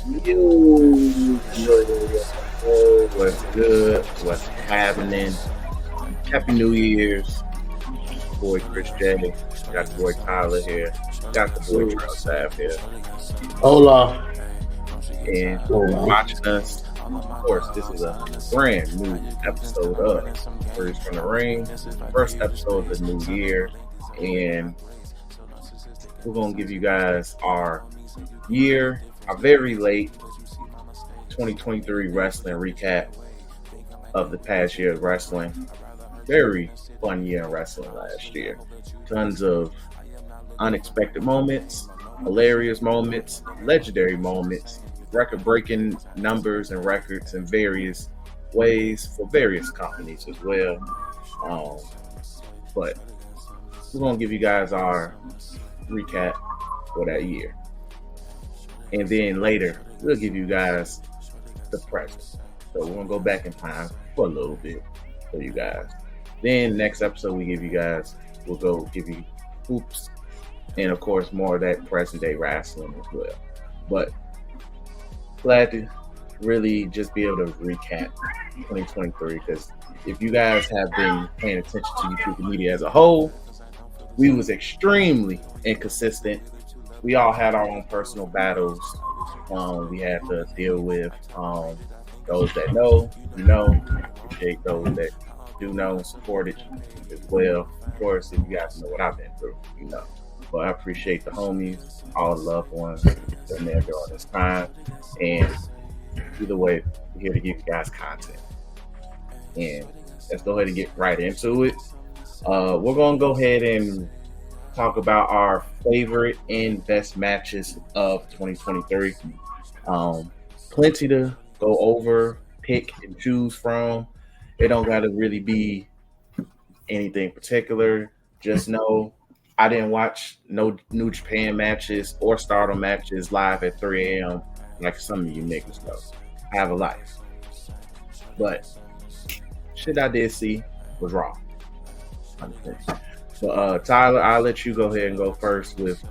Yo, what's good? What's happening? Happy New Year's. Boy Chris J. Got the boy Tyler here. Got the boy Charles Sav here. Hola. And Hola. watching us. Of course, this is a brand new episode of First from the Ring. First episode of the new year. And we're going to give you guys our very late 2023 wrestling recap of the past year of wrestling. Very fun year in wrestling last year. Tons of unexpected moments, hilarious moments, legendary moments, record-breaking numbers and records in various ways for various companies as well. But we're going to give you guys our recap for that year. And then later, we'll give you guys the present. So we're going to go back in time for a little bit for you guys. Then next episode, we'll go give you hoops and, of course, more of that present day wrestling as well. But glad to really just be able to recap 2023 because if you guys have been paying attention to YouTube media as a whole, we was extremely inconsistent. We all had our own personal battles. We had to deal with those that know, appreciate those that do know and support it as well. Of course, if you guys know what I've been through, But I appreciate the homies, all the loved ones that been there during this time. And either way, we're here to give you guys content. And let's go ahead and get right into it. We're going to go ahead and talk about our favorite and best matches of 2023. Plenty to go over, pick and choose from. It don't got to really be anything particular. Just know I didn't watch no New Japan matches or Stardom matches live at 3 a.m. like some of you niggas know. I have a life. But shit I did see was wrong. So Tyler, I'll let you go ahead and go first with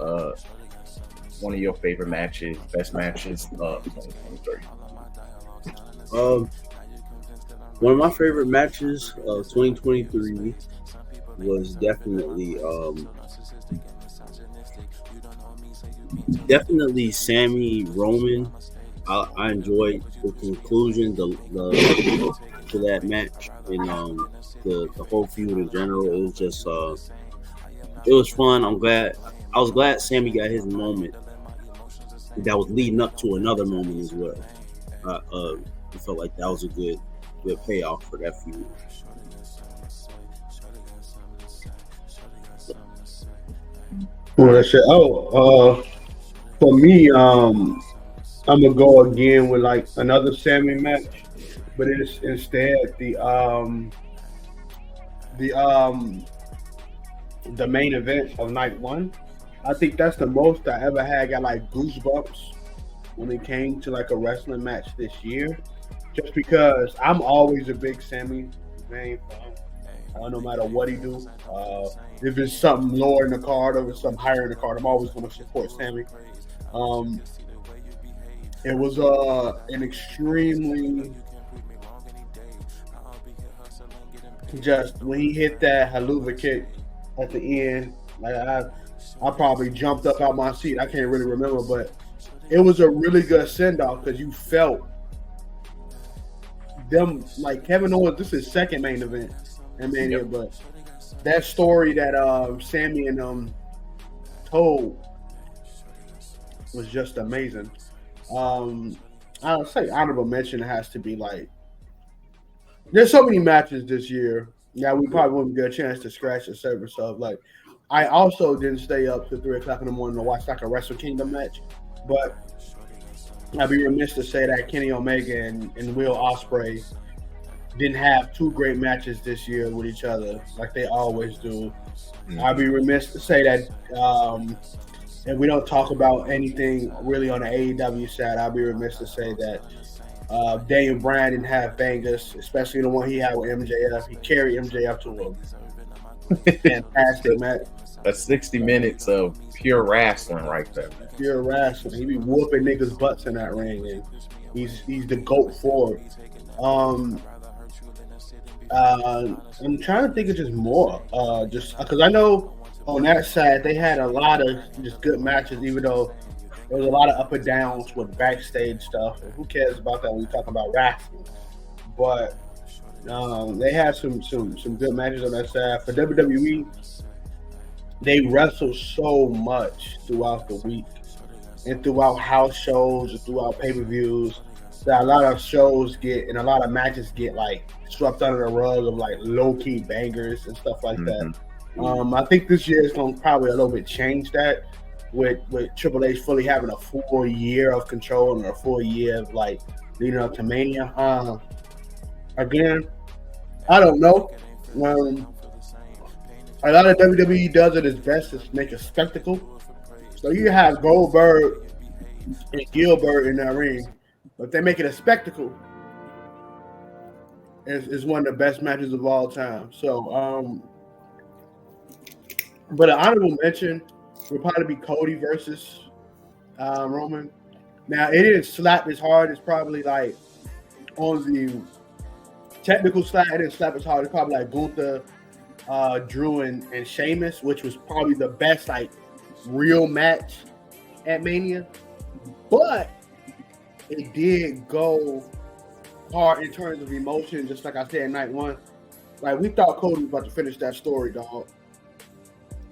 one of your favorite matches, best matches of 2023. One of my favorite matches of 2023 was definitely Sammy Roman. I enjoyed the conclusion to that match and the whole feud in general. It was just it was fun. I was glad Sammy got his moment that was leading up to another moment as well. I felt like that was a good payoff for that feud. Well, that's it. For me, I'm gonna go again with like another Sammy match, but it's instead the main event of night one. I think that's the most I ever had. Got like goosebumps when it came to like a wrestling match this year, just because I'm always a big Sammy fan. No matter what he do, if it's something lower in the card or if it's something higher in the card, I'm always going to support Sammy. It was an extremely just when he hit that haluva kick at the end, like I probably jumped up out my seat. I can't really remember, but it was a really good send off because you felt them like Kevin Owens. This is his second main event in Mania, but that story that Sammy and told was just amazing. I'll say honorable mention has to be like there's so many matches this year. Yeah, we probably wouldn't get a chance to scratch the surface of. Like, I also didn't stay up to 3 o'clock in the morning to watch like a Wrestle Kingdom match, but I'd be remiss to say that Kenny Omega and Will Ospreay didn't have two great matches this year with each other like they always do. I'd be remiss to say that if we don't talk about anything really on the AEW side, I'd be remiss to say that Daniel Bryan didn't have bangers, especially the one he had with MJF. He carried MJF to a fantastic match. That's 60 minutes of pure wrestling right there, man. pure wrestling. He be whooping niggas' butts in that ring, and he's the GOAT for it. I'm trying to think of just more. Just because I know on that side they had a lot of just good matches, even though there was a lot of up and downs with backstage stuff. And who cares about that when we talk about wrestling? But they had some good matches on that side. For WWE, they wrestle so much throughout the week and throughout house shows and throughout pay-per-views that a lot of shows get and a lot of matches get like swept under the rug of like low-key bangers and stuff like that. I think this year is going to probably a little bit change that with Triple H fully having a full year of control and a full year of like leading up to Mania. Again, I don't know. A lot of WWE does it its best to make a spectacle. So you have Goldberg and Gilbert in that ring, but they make it a spectacle. It's one of the best matches of all time. So, but an honorable mention would probably be Cody versus Roman. Now, it didn't slap as hard as probably like on the technical side. It didn't slap as hard as probably like Gunther, Drew, and Sheamus, which was probably the best like real match at Mania. But it did go hard in terms of emotion, just like I said, night one. Like, we thought Cody was about to finish that story, dog.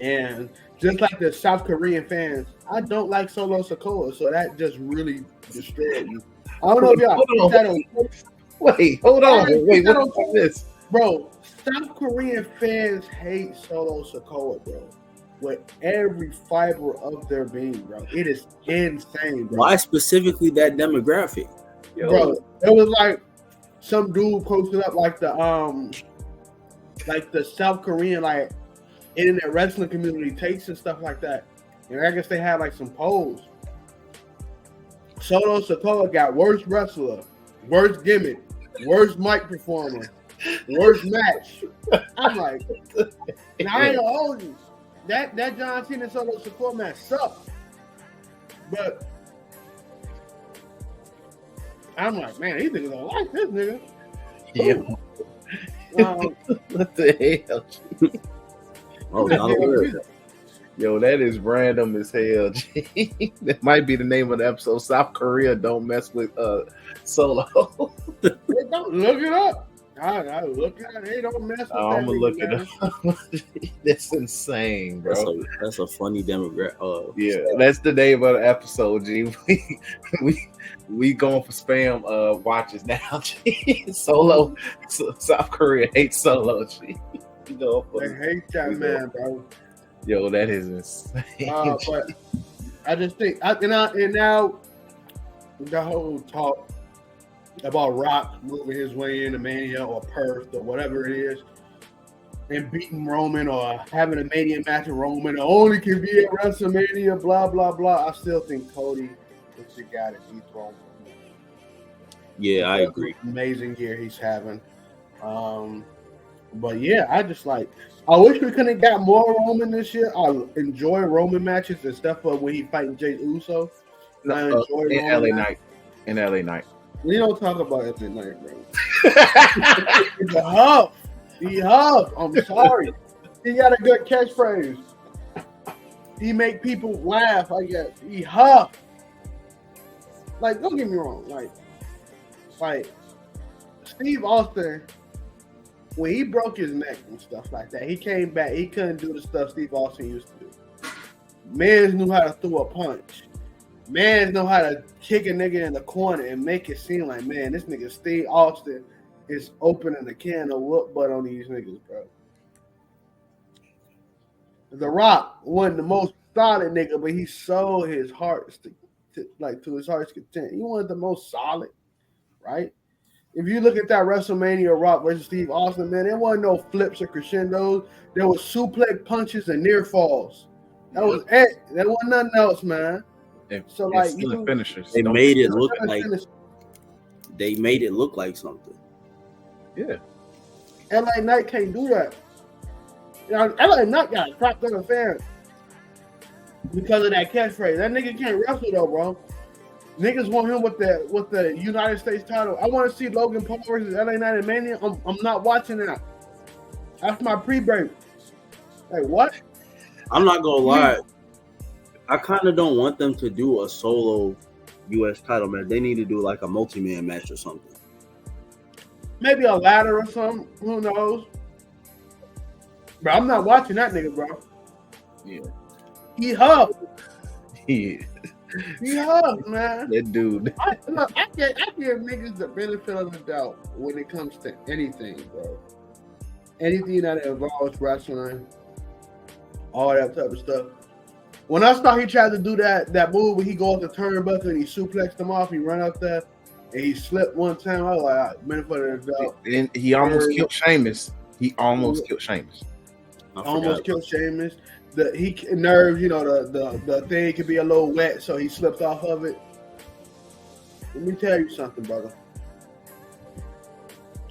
And just like the South Korean fans, I don't like Solo Sikoa, so that just really destroyed me. I don't know if y'all hold on. Wait, what's this? Bro, South Korean fans hate Solo Sikoa, bro. With every fiber of their being, bro. It is insane, bro. Why specifically that demographic? Bro, it was like some dude posted up like the South Korean like internet wrestling community takes and stuff like that. And I guess they had like some polls. Solo Sikoa got worst wrestler, worst gimmick, worst mic performer, worst match. I'm like, now I ain't gonna hold you. That John Cena Solo Sikoa match sucked. But I'm like, man, these niggas don't like this nigga. Yeah. What the hell? Yo, that is random as hell. That might be the name of the episode. South Korea don't mess with Solo. Don't look it up. I look at it. They don't mess with I'm gonna look it up. That's insane, bro. That's a funny demographic. Yeah, that's the name of the episode, G. We going for spam watches now, G. Solo, South Korea hates Solo, G. They hate that man, bro. Yo, that is insane. But I just think, and now the whole talk about Rock moving his way into Mania or Perth or whatever it is, and beating Roman or having a Mania match with Roman only can be at WrestleMania, blah, blah, blah. I still think Cody is the guy that beats Roman. Yeah, I agree. Amazing year he's having. But yeah, I just like, I wish we could have got more Roman this year. I enjoy Roman matches and stuff, but when he fighting Jey Uso, I enjoy in LA Knight. In LA Knight. We don't talk about it at night, bro. He's a huff. He huff. I'm sorry. He got a good catchphrase. He make people laugh, I guess. He huff. Like, don't get me wrong. Like Steve Austin, when he broke his neck and stuff like that, he came back. He couldn't do the stuff Steve Austin used to do. Mans knew how to throw a punch. Mans know how to kick a nigga in the corner and make it seem like, man, this nigga Steve Austin is opening a can of whoop butt on these niggas, bro. The Rock wasn't the most solid nigga, but he sold his heart to his heart's content. He wasn't the most solid, right? If you look at that WrestleMania Rock versus Steve Austin, man, there wasn't no flips or crescendos. There was suplex punches and near falls. That was it. There wasn't nothing else, man. So like finishers. They made it look like something. Yeah. LA Knight can't do that. You know, LA Knight got a crap ton of fans. because of that catchphrase. That nigga can't wrestle though, bro. Niggas want him with the United States title. I want to see Logan Paul versus LA Knight and Mania. I'm not watching that. That's my pre-break. Like what? I'm not gonna lie. I kind of don't want them to do a solo U.S. title match. They need to do like a multi-man match or something. Maybe a ladder or something. Who knows? Bro, I'm not watching that nigga, bro. Yeah. He huffed. Yeah. He huffed, man. That dude. I give niggas the benefit of the doubt when it comes to anything, bro. Anything that involves wrestling, all that type of stuff. When I thought he tried to do that move where he goes to turnbuckle and he suplexed him off, he ran up there and he slipped one time. I was like, all right, benefit of the doubt. And he almost killed Sheamus. Almost killed Sheamus. He nerves, you know, the thing could be a little wet, so he slipped off of it. Let me tell you something, brother.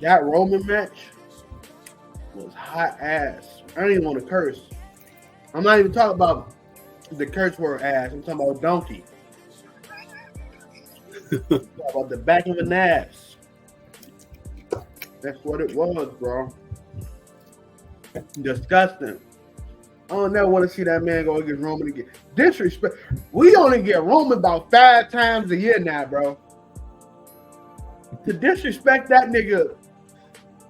That Roman match was hot ass. I don't even want to curse. I'm not even talking about the curse word ass. I'm talking about donkey. I'm talking about the back of an ass. That's what it was, bro. Disgusting. I don't never want to see that man go against Roman again. Disrespect. We only get Roman about 5 times a year now, bro. To disrespect that nigga,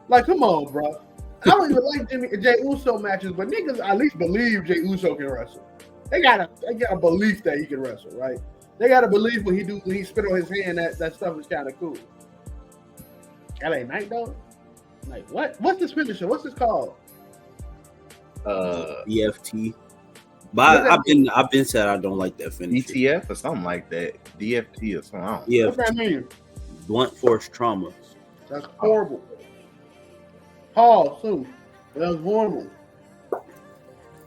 like, come on, bro. I don't even like Jey Uso matches, but niggas at least believe Jey Uso can wrestle. They got a belief that he can wrestle, right? They got a belief when he spit on his hand that stuff is kind of cool. LA Knight though, like what? What's this finisher? What's this called? EFT. But I've been said I don't like that finish. ETF or something like that. DFT or something. Yeah. What's that mean? Blunt force trauma. That's horrible. Paul too. That was horrible.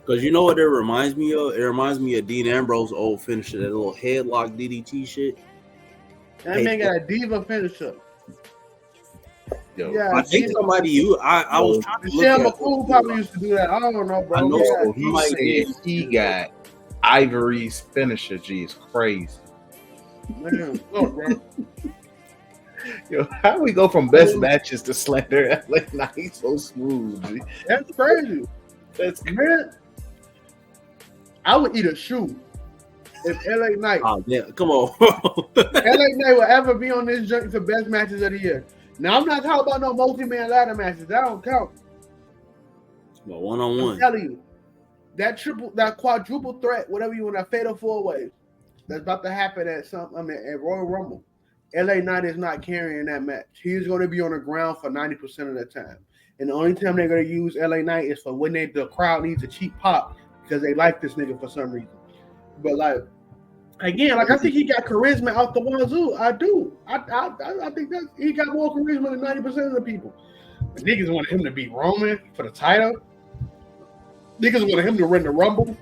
Because you know what it reminds me of? It reminds me of Dean Ambrose's old finisher, that little headlock DDT shit. That man got a diva finisher. Yo, Yeah, I think somebody I was trying to look Michelle at McCool probably used to do that. I don't know, bro. I know. Yeah. So he said he got Ivory's finisher. Gee, it's crazy. Man, look, bro. Yo, how do we go from best matches to slander? Like, nah, he's so smooth. G. That's crazy. That's Man, I would eat a shoe if LA Knight. Oh yeah, come on. LA Knight will ever be on this joint for best matches of the year. Now I'm not talking about no multi-man ladder matches. That don't count. But one-on-one. I'm telling you, that quadruple threat, whatever you want, that fatal 4-way, that's about to happen at Royal Rumble. LA Knight is not carrying that match. He's going to be on the ground for 90% of the time. And the only time they're going to use LA Knight is for when the crowd needs a cheap pop because they like this nigga for some reason. But like, again, like I think he got charisma out the wazoo. I do. I think that he got more charisma than 90% of the people. But niggas wanted him to beat Roman for the title. Niggas wanted him to win the Rumble.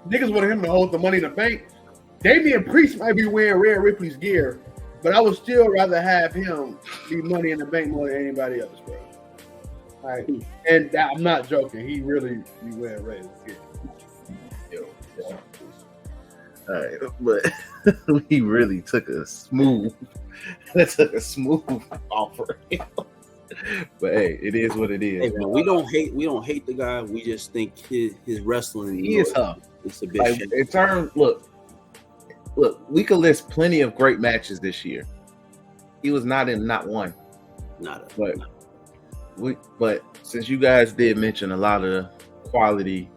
Niggas wanted him to hold the Money in the Bank. Damian Priest might be wearing Rhea Ripley's gear, but I would still rather have him be Money in the Bank more than anybody else, bro. All right. And I'm not joking. He really be wearing Rhea's gear. All right, but he really took a smooth offer. But hey, it is what it is. Hey, man, we don't hate the guy. We just think his wrestling. He is tough. It's a bit. Like, in terms, look, we could list plenty of great matches this year. He was not in not one. But since you guys did mention a lot of quality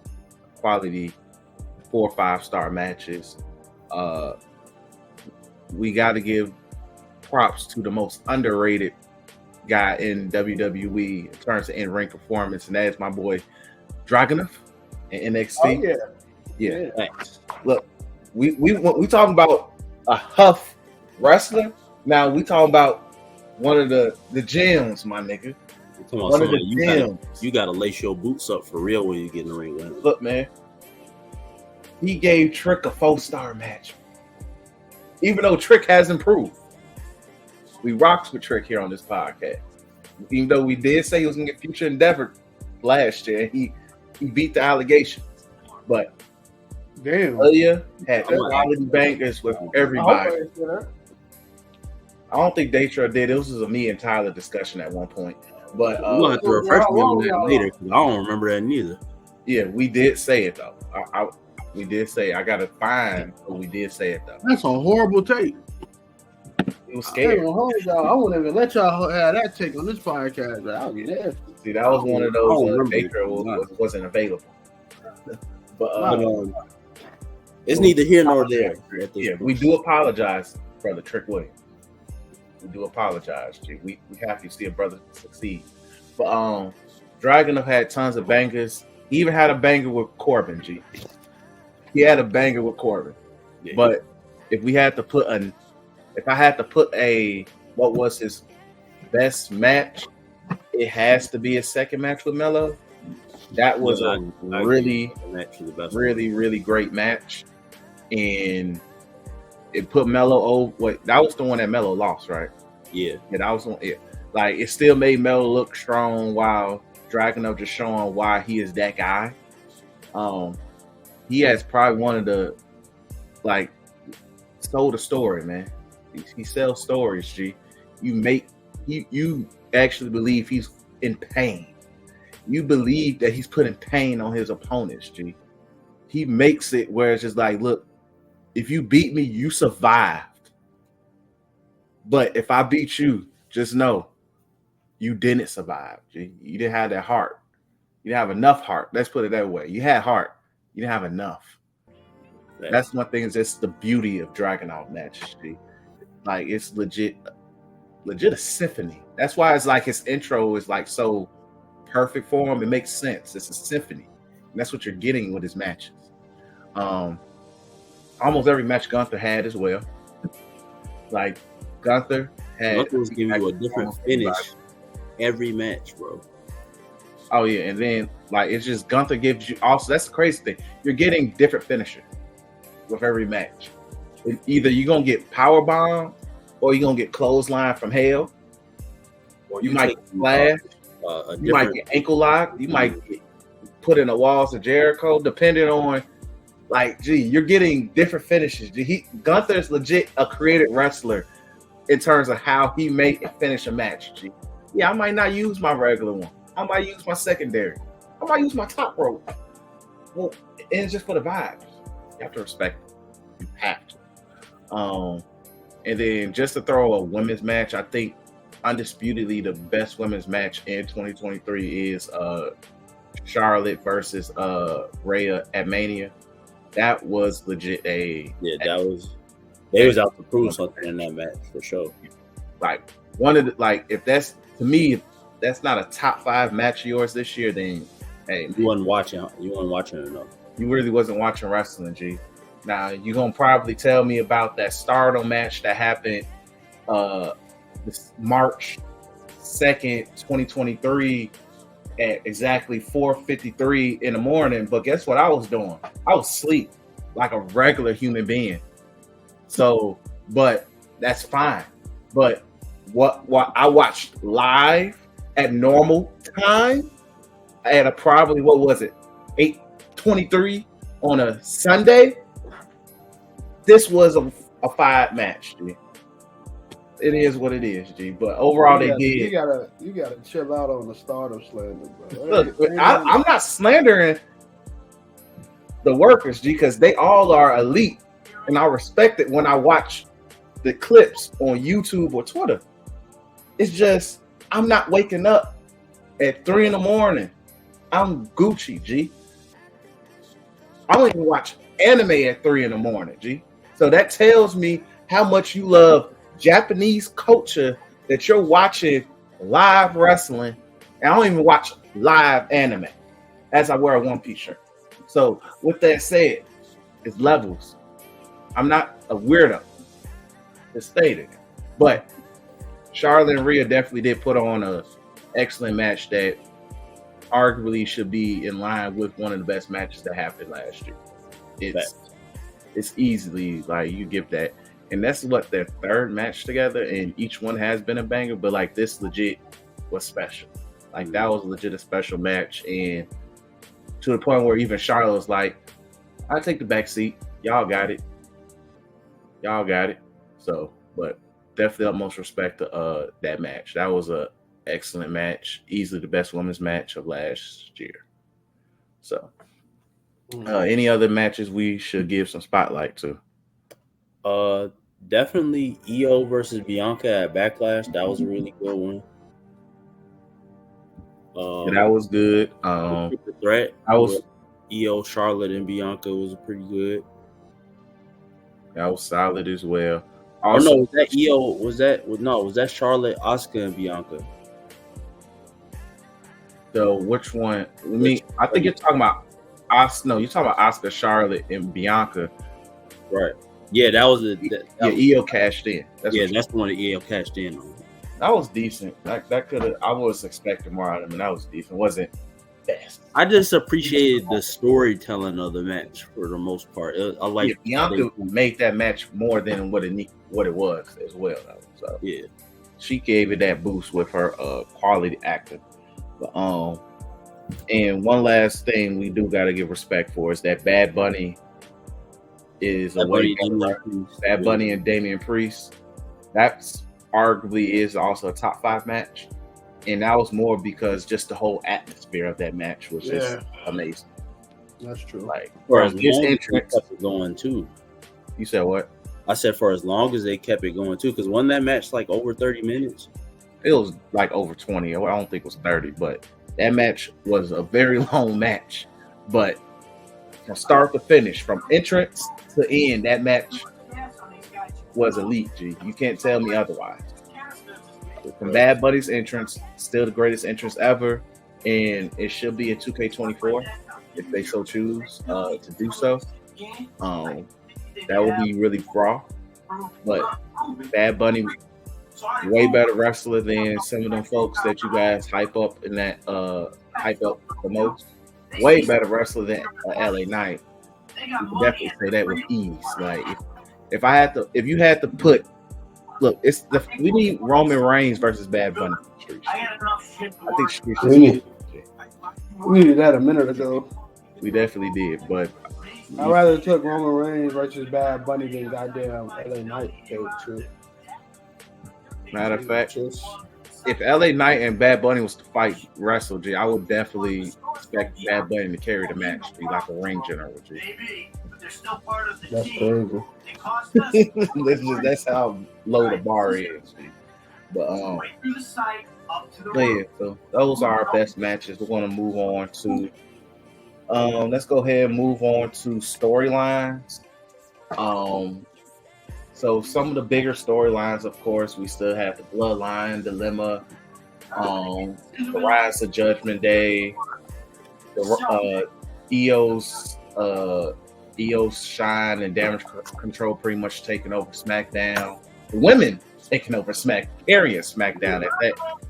4 or 5 star matches, we got to give props to the most underrated guy in WWE in terms of in-ring performance, and that is my boy Dragunov in NXT. Oh yeah. Look, we talking about a huff wrestler. Now we talking about one of the gems, my nigga. One of the gems. You gotta lace your boots up for real when you get in the ring. Man. Look, man, he gave Trick a 4-star match, even though Trick has improved. We rocks with Trick here on this podcast, even though we did say he was gonna get future endeavor last year. He beat the allegations, but Damn. Aaliyah had quality bangers with I hope everybody. I didn't say that. I don't think Daytra did. This was a me and Tyler discussion at one point. But We're gonna have to refresh me on that later because I don't remember that neither. yeah, we did say it though. We did say it. I gotta find, but we did say it though. That's a horrible take. It was I scared. wouldn't even let y'all have that take on this podcast. But I'll get that. See, that was one of those Daytra remember. wasn't available. But it's neither here nor there. yeah, we do apologize, brother Trick Williams. We do apologize, G. We happy to see a brother succeed. But Dragon have had tons of bangers. He even had a banger with Corbin, G. He had a banger with Corbin. Yeah. But if I had to put what was his best match, it has to be a second match with Melo. That was a really great match. And it put Melo over. That was the one that Melo lost, right? Yeah. That was one. Yeah. Like it still made Melo look strong while Dragunov just showing why he is that guy. He has probably one of the sold a story, man. He sells stories, G. You actually believe he's in pain. You believe that he's putting pain on his opponents, G. He makes it where it's just like, look, if you beat me, you survived. But if I beat you, just know you didn't survive, G. You didn't have that heart. You didn't have enough heart. Let's put it that way. You had heart. You didn't have enough. That's one thing. Is just the beauty of Dragunov matches, G. Like it's legit a symphony. That's why it's like his intro is like so perfect for him. It makes sense. It's a symphony. And that's what you're getting with his matches. Almost every match Gunther had as well. Like Gunther was giving you a different finish every match, bro. Oh yeah, and then like it's just Gunther gives you also. That's the crazy thing. You're getting different finishers with every match. Either you're gonna get power bomb, or you're gonna get clothesline from hell, or you might get flash. You might get ankle lock. You might get put in the walls of Jericho, depending on you're getting different finishes. Gunther's legit a creative wrestler in terms of how he make and finish a match. G. Yeah, I might not use my regular one. I might use my secondary. I might use my top rope. Well, it's just for the vibes. You have to respect it. You have to. And then just to throw a women's match, I think undisputedly the best women's match in 2023 is Charlotte versus Rhea at Mania. That was legit they was out to prove something in that match for sure. Like one of the if that's to me, if that's not a top 5 match of yours this year, then hey, you wasn't watching enough. You really wasn't watching wrestling, G. Now you're gonna probably tell me about that Stardom match that happened this March 2nd, 2023 at exactly 4:53 in the morning. But guess what I was doing? I was asleep like a regular human being. So, but that's fine. But what I watched live at normal time at a probably 8:23 on a Sunday. This was a 5 match, G. It is what it is, G. But overall, they did. You gotta chill out on the Stardom slander, bro. Look, I'm not slandering the workers, G, because they all are elite, and I respect it when I watch the clips on YouTube or Twitter. It's just I'm not waking up at 3 a.m. I'm Gucci, G. I don't even watch anime at 3 a.m, G. So that tells me how much you love Japanese culture that you're watching live wrestling. And I don't even watch live anime as I wear a One Piece shirt. So with that said, it's levels. I'm not a weirdo. It's stated. But Charlotte and Rhea definitely did put on an excellent match that arguably should be in line with one of the best matches that happened last year. It's easily you give that. And that's what their 3rd match together, and each one has been a banger, but this legit was special. That was legit a special match, and to the point where even Charlotte was like, I take the back seat. Y'all got it. So, but definitely utmost respect to that match. That was a excellent match. Easily the best women's match of last year. So, any other matches we should give some spotlight to? Definitely Io versus Bianca at Backlash. That was a really good one. That was good. The threat. I was Io, Charlotte, and Bianca was pretty good. That was solid as well. Also, no, was that Io? Was that Charlotte, Asuka, and Bianca? So which one? I think you're talking about Asuka. No, you're talking about Asuka, Charlotte, and Bianca. Right. Yeah, that was Io cashed in. That's the one that Io cashed in on. That was decent. That could have. I was expecting more out of him, and that was decent. Wasn't best. I just appreciated the storytelling of the match for the most part. I like Bianca made that match more than what it was as well. Though. So yeah, she gave it that boost with her quality acting. But, and one last thing we do got to give respect for is that Bad Bunny is a way better. Bad Bunny and Damian Priest. That's arguably is also a top 5 match. And that was more because just the whole atmosphere of that match was just amazing. That's true. Like, for as long as they kept it going too. You said what? I said for as long as they kept it going too, because wasn't that match like over 30 minutes? It was like over 20. I don't think it was 30, but that match was a very long match. But from start to finish, from entrance to end, that match was elite, G. You can't tell me otherwise. From Bad Bunny's entrance, still the greatest entrance ever, and it should be in 2K24 if they so choose to do so. That would be really raw. But Bad Bunny, way better wrestler than some of them folks that you guys hype up hype up the most. Way better wrestler than LA Knight. You can definitely say that with ease. Like if you had to put, look, we need Roman Reigns versus Bad Bunny. I think Street we needed that a minute ago. We definitely did, but I'd rather took Roman Reigns versus Bad Bunny than goddamn LA Knight. Matter of fact, if LA Knight and Bad Bunny was to fight wrestle, G, I would definitely expect Bad Bunny to carry the match, be like a ring general, G. That's crazy. That's how low the bar is. G. But yeah, so those are our best matches. We're going to move on to let's go ahead and move on to storylines. So some of the bigger storylines, of course, we still have the Bloodline Dilemma, the Rise of Judgment Day, the EO's shine and damage control pretty much taking over SmackDown. The women taking over carrying SmackDown. That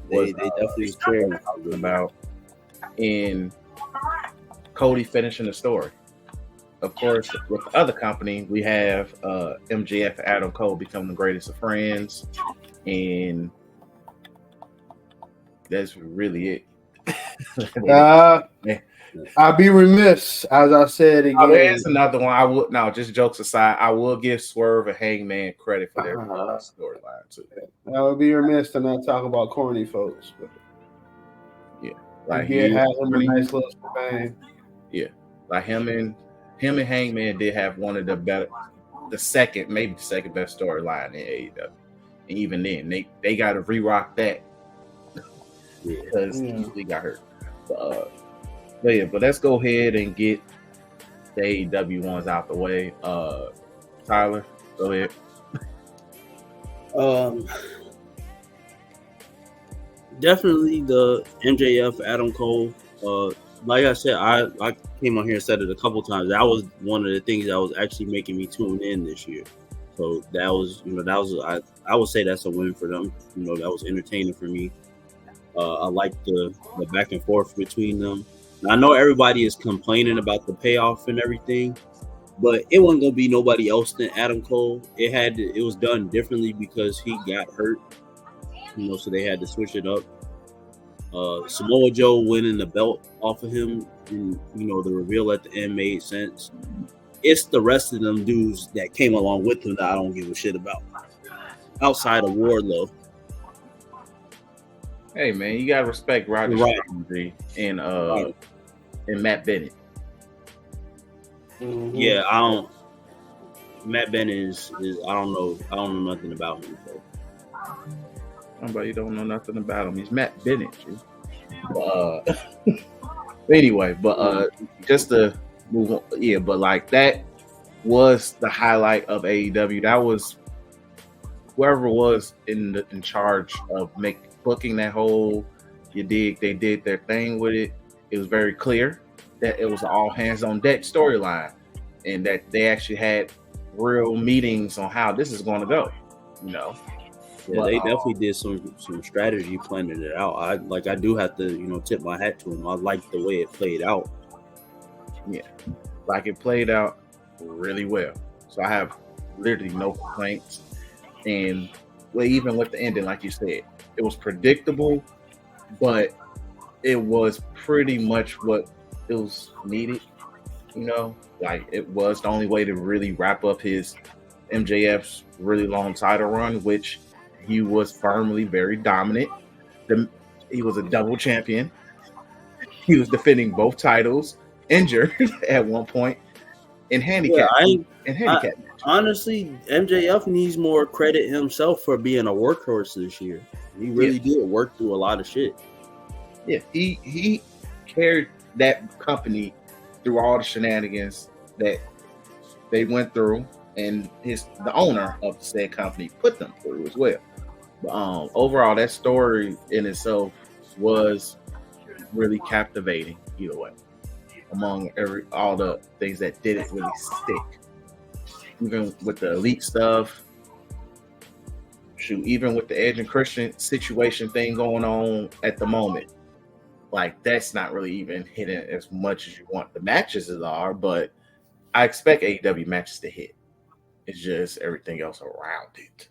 they definitely care about. And Cody finishing the story. Of course, with the other company, we have MJF and Adam Cole become the greatest of friends, and that's really it. I'd be remiss, as I said again. There's another one. Just jokes aside, I will give Swerve and Hangman credit for their storyline too. I would be remiss to not talk about corny folks. But yeah, like he had him a nice little bang. Yeah, like him and Hangman did have one of the second best storyline in AEW, and even then they got to re-rock that because he got hurt. But let's go ahead and get the AEW ones out the way. Tyler, go ahead. Definitely the MJF Adam Cole. Like I said, I came on here and said it a couple times. That was one of the things that was actually making me tune in this year. So that was I would say that's a win for them. That was entertaining for me. I like the back and forth between them. Now, I know everybody is complaining about the payoff and everything, but it wasn't gonna be nobody else than Adam Cole. It was done differently because he got hurt. So they had to switch it up. Samoa Joe winning the belt off of him, and the reveal at the end made sense. it's the rest of them dudes that came along with him that I don't give a shit about. Outside of Wardlow. Hey man, you gotta respect Roger Right. Strong and Matt Bennett. Mm-hmm. Yeah, I don't. Matt Bennett is I don't know nothing about him. So. Somebody don't know nothing about him. He's Matt Bennett. Anyway, just to move on, yeah, but like that was the highlight of AEW. That was whoever was in charge of booking that whole. You dig? They did their thing with it. It was very clear that it was an all hands on deck storyline, and that they actually had real meetings on how this is going to go. You know. Yeah, they definitely did some strategy planning it out. I do have to, tip my hat to them. I like the way it played out. Yeah, like it played out really well. So I have literally no complaints. And even with the ending, like you said, it was predictable, but it was pretty much what it was needed. Like it was the only way to really wrap up his MJF's really long title run, which he was firmly very dominant. He was a double champion. He was defending both titles, injured at one point, in handicap. Honestly, MJF needs more credit himself for being a workhorse this year. He really did work through a lot of shit. Yeah, he carried that company through all the shenanigans that they went through, and the owner of the said company put them through as well. But overall, that story in itself was really captivating. Either way, among all the things that didn't really stick, even with the elite stuff, even with the Edge and Christian situation thing going on at the moment, like that's not really even hitting as much as you want the matches are. But I expect AEW matches to hit. It's just everything else around it.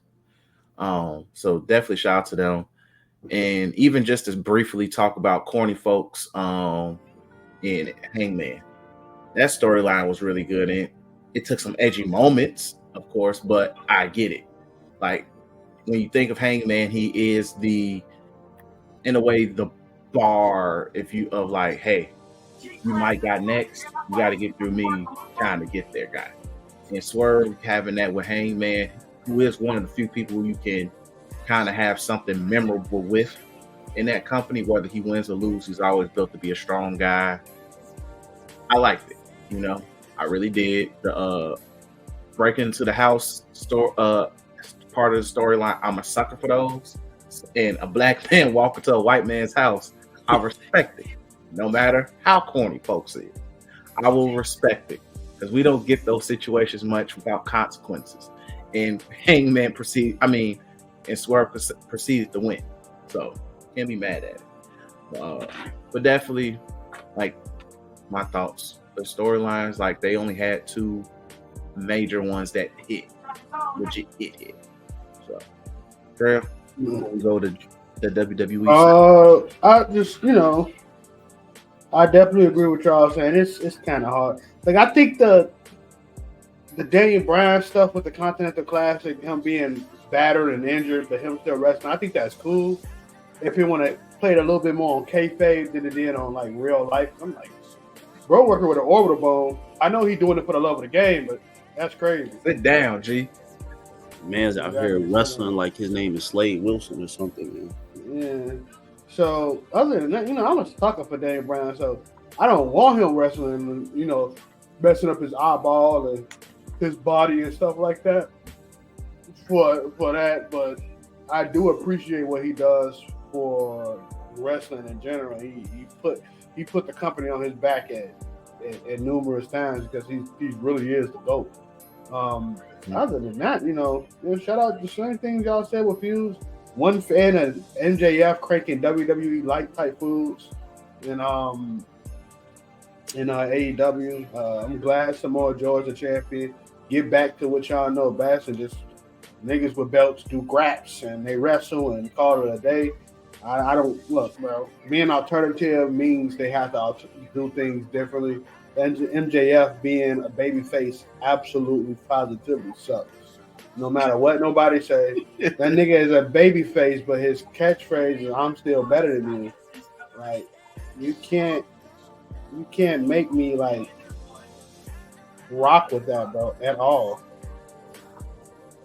So definitely shout out to them. And even just to briefly talk about corny folks in Hangman. That storyline was really good, and it took some edgy moments, of course, but I get it. Like when you think of Hangman, he is in a way, the bar of like, hey, you might got next, you got to get through me, trying to get there, guy. And Swerve having that with Hangman, who is one of the few people you can kind of have something memorable with in that company, whether he wins or loses. He's always built to be a strong guy. I liked it, I really did. The breaking into the house part of the storyline, I'm a sucker for those. And a black man walk into a white man's house, I respect it. No matter how corny folks is, I will respect it, because we don't get those situations much without consequences. And Hangman and Swerve proceeded to win, so can't be mad at it. But definitely, like, my thoughts, the storylines, like they only had two major ones that hit, legit hit. So, Trail, we go to the WWE. I just, I definitely agree with y'all saying it's kind of hard. Like, I think the Daniel Bryan stuff with the Continental Classic, him being battered and injured, but him still wrestling, I think that's cool. If you want to play it a little bit more on kayfabe than it did on like real life, I'm like, bro, working with an orbital bone. I know he's doing it for the love of the game, but that's crazy. Sit down, G. Man's out here wrestling like his name is Slade Wilson or something, man. Yeah. So other than that, I'm a sucker for Daniel Bryan, so I don't want him wrestling, messing up his eyeball and his body and stuff like that for that. But I do appreciate what he does for wrestling in general. He put the company on his back at numerous times, because he really is the GOAT. Other than that, shout out the same things y'all said with Fuse. One fan of MJF cranking WWE light type foods in AEW. I'm glad Samoa Joe's a champion. Get back to what y'all know best, and just niggas with belts do graps and they wrestle and call it a day. I don't look, bro. Being alternative means they have to do things differently. MJF being a babyface absolutely positively sucks. No matter what nobody say, that nigga is a babyface, but his catchphrase is "I'm still better than you." Like you can't make me like rock with that, bro, at all.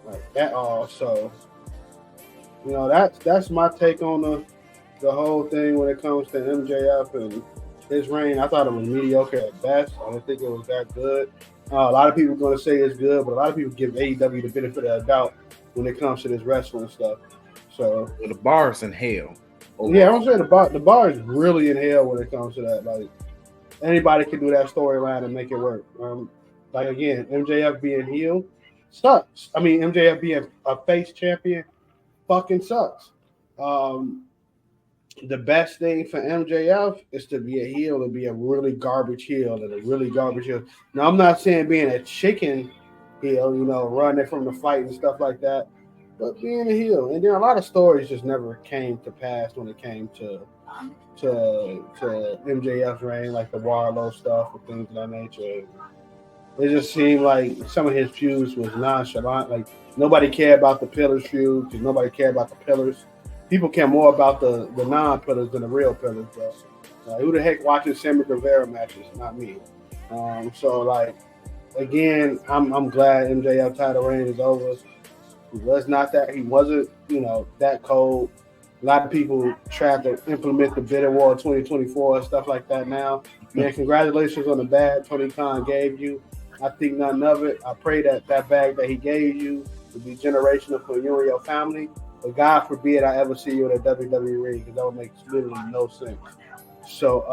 Like at all. So that's my take on the whole thing when it comes to MJF and his reign. I thought it was mediocre at best. I don't think it was that good. A lot of people are going to say it's good, but a lot of people give AEW the benefit of the doubt when it comes to this wrestling stuff. So the bar's in hell. Yeah, I'm saying the bar is really in hell when it comes to that. Like anybody can do that storyline and make it work. Like again, MJF being heel sucks. I mean, MJF being a face champion fucking sucks. The best thing for MJF is to be a heel and be a really garbage heel and a really garbage heel. Now, I'm not saying being a chicken heel, running from the fight and stuff like that, but being a heel. And then a lot of stories just never came to pass when it came to MJF's reign, like the Warlow stuff and things of that nature. It just seemed like some of his feuds was nonchalant. Like nobody cared about the Pillars feud because nobody cared about the Pillars. People care more about the non-pillars than the real pillars, bro. Who the heck watches Sammy Guevara matches? Not me. So, like, again, I'm glad MJF title reign is over. He wasn't, that cold. A lot of people tried to implement the Bitter War 2024 and stuff like that now. Man, congratulations on the bag Tony Khan gave you. I think none of it. I pray that bag that he gave you will be generational for you and your family. But God forbid I ever see you in a WWE ring because that would make literally no sense. So,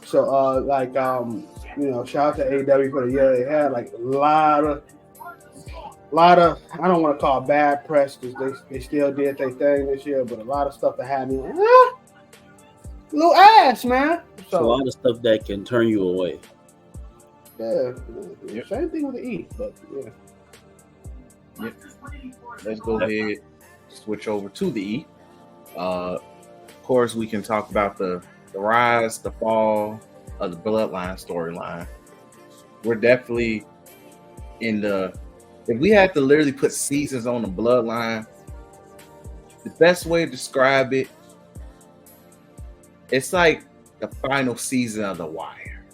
shout out to AEW for the year they had. Like a lot of, I don't want to call it bad press because they still did their thing this year, but a lot of stuff that had me like, little ass, man. So a lot of stuff that can turn you away. Yeah. Same thing with the E, but yeah. Yep. Let's go ahead, switch over to the E. Of course, we can talk about the rise, the fall of the Bloodline storyline. We're definitely in if we had to literally put seasons on the Bloodline, the best way to describe it, it's like the final season of The Wire.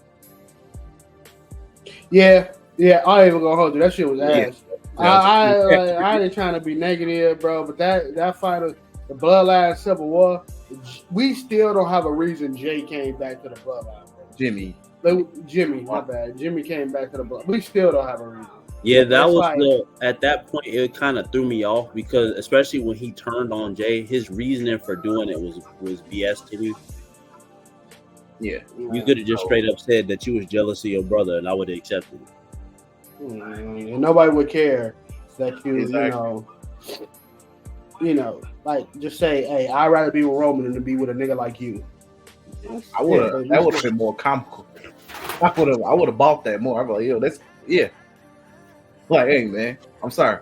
Yeah, I ain't even gonna hold you. That shit was ass. I ain't trying to be negative, bro, but that fight of the Bloodline Civil War, we still don't have a reason Jay came back to the Bloodline, bro. Jimmy, my bad. Jimmy came back to the Bloodline. We still don't have a reason. Yeah, that was at that point it kind of threw me off because especially when he turned on Jay, his reasoning for doing it was BS to me. Yeah. You could have just straight up said that you was jealous of your brother and I would have accepted it. And nobody would care that you, like just say, "Hey, I'd rather be with Roman than to be with a nigga like you." That would have been more comical. I would have bought that more. I'm like, yo, like, hey man, I'm sorry.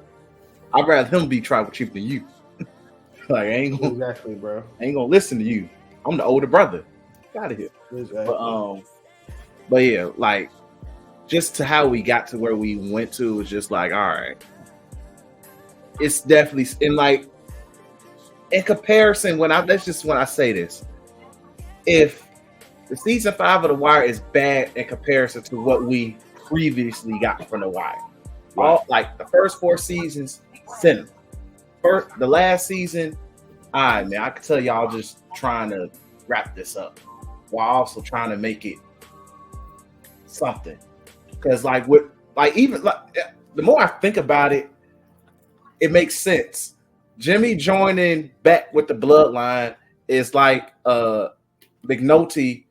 I'd rather him be tribal chief than you. Like, I ain't gonna listen to you. I'm the older brother. Get out of here. Exactly. But yeah, like. Just to how we got to where we went to was just like, all right. It's definitely in comparison when I say this, if the season 5 of The Wire is bad in comparison to what we previously got from The Wire, all like the first 4 seasons, center. The last season, all right, man, I can tell y'all just trying to wrap this up while also trying to make it something. Because the more I think about it, it makes sense. Jimmy joining back with the Bloodline is like McNulty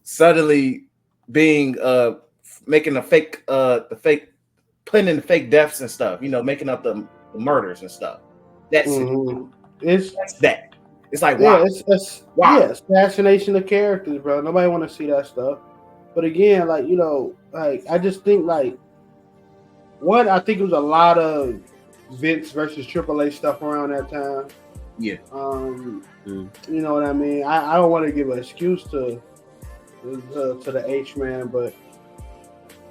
suddenly being making planning the fake deaths and stuff. Making up the murders and stuff. That's That's that. It's like wow. Yeah, assassination of characters, bro. Nobody want to see that stuff. But again, I just think I think it was a lot of Vince versus Triple H stuff around that time. Yeah. You know what I mean? I don't want to give an excuse to to the H-Man, but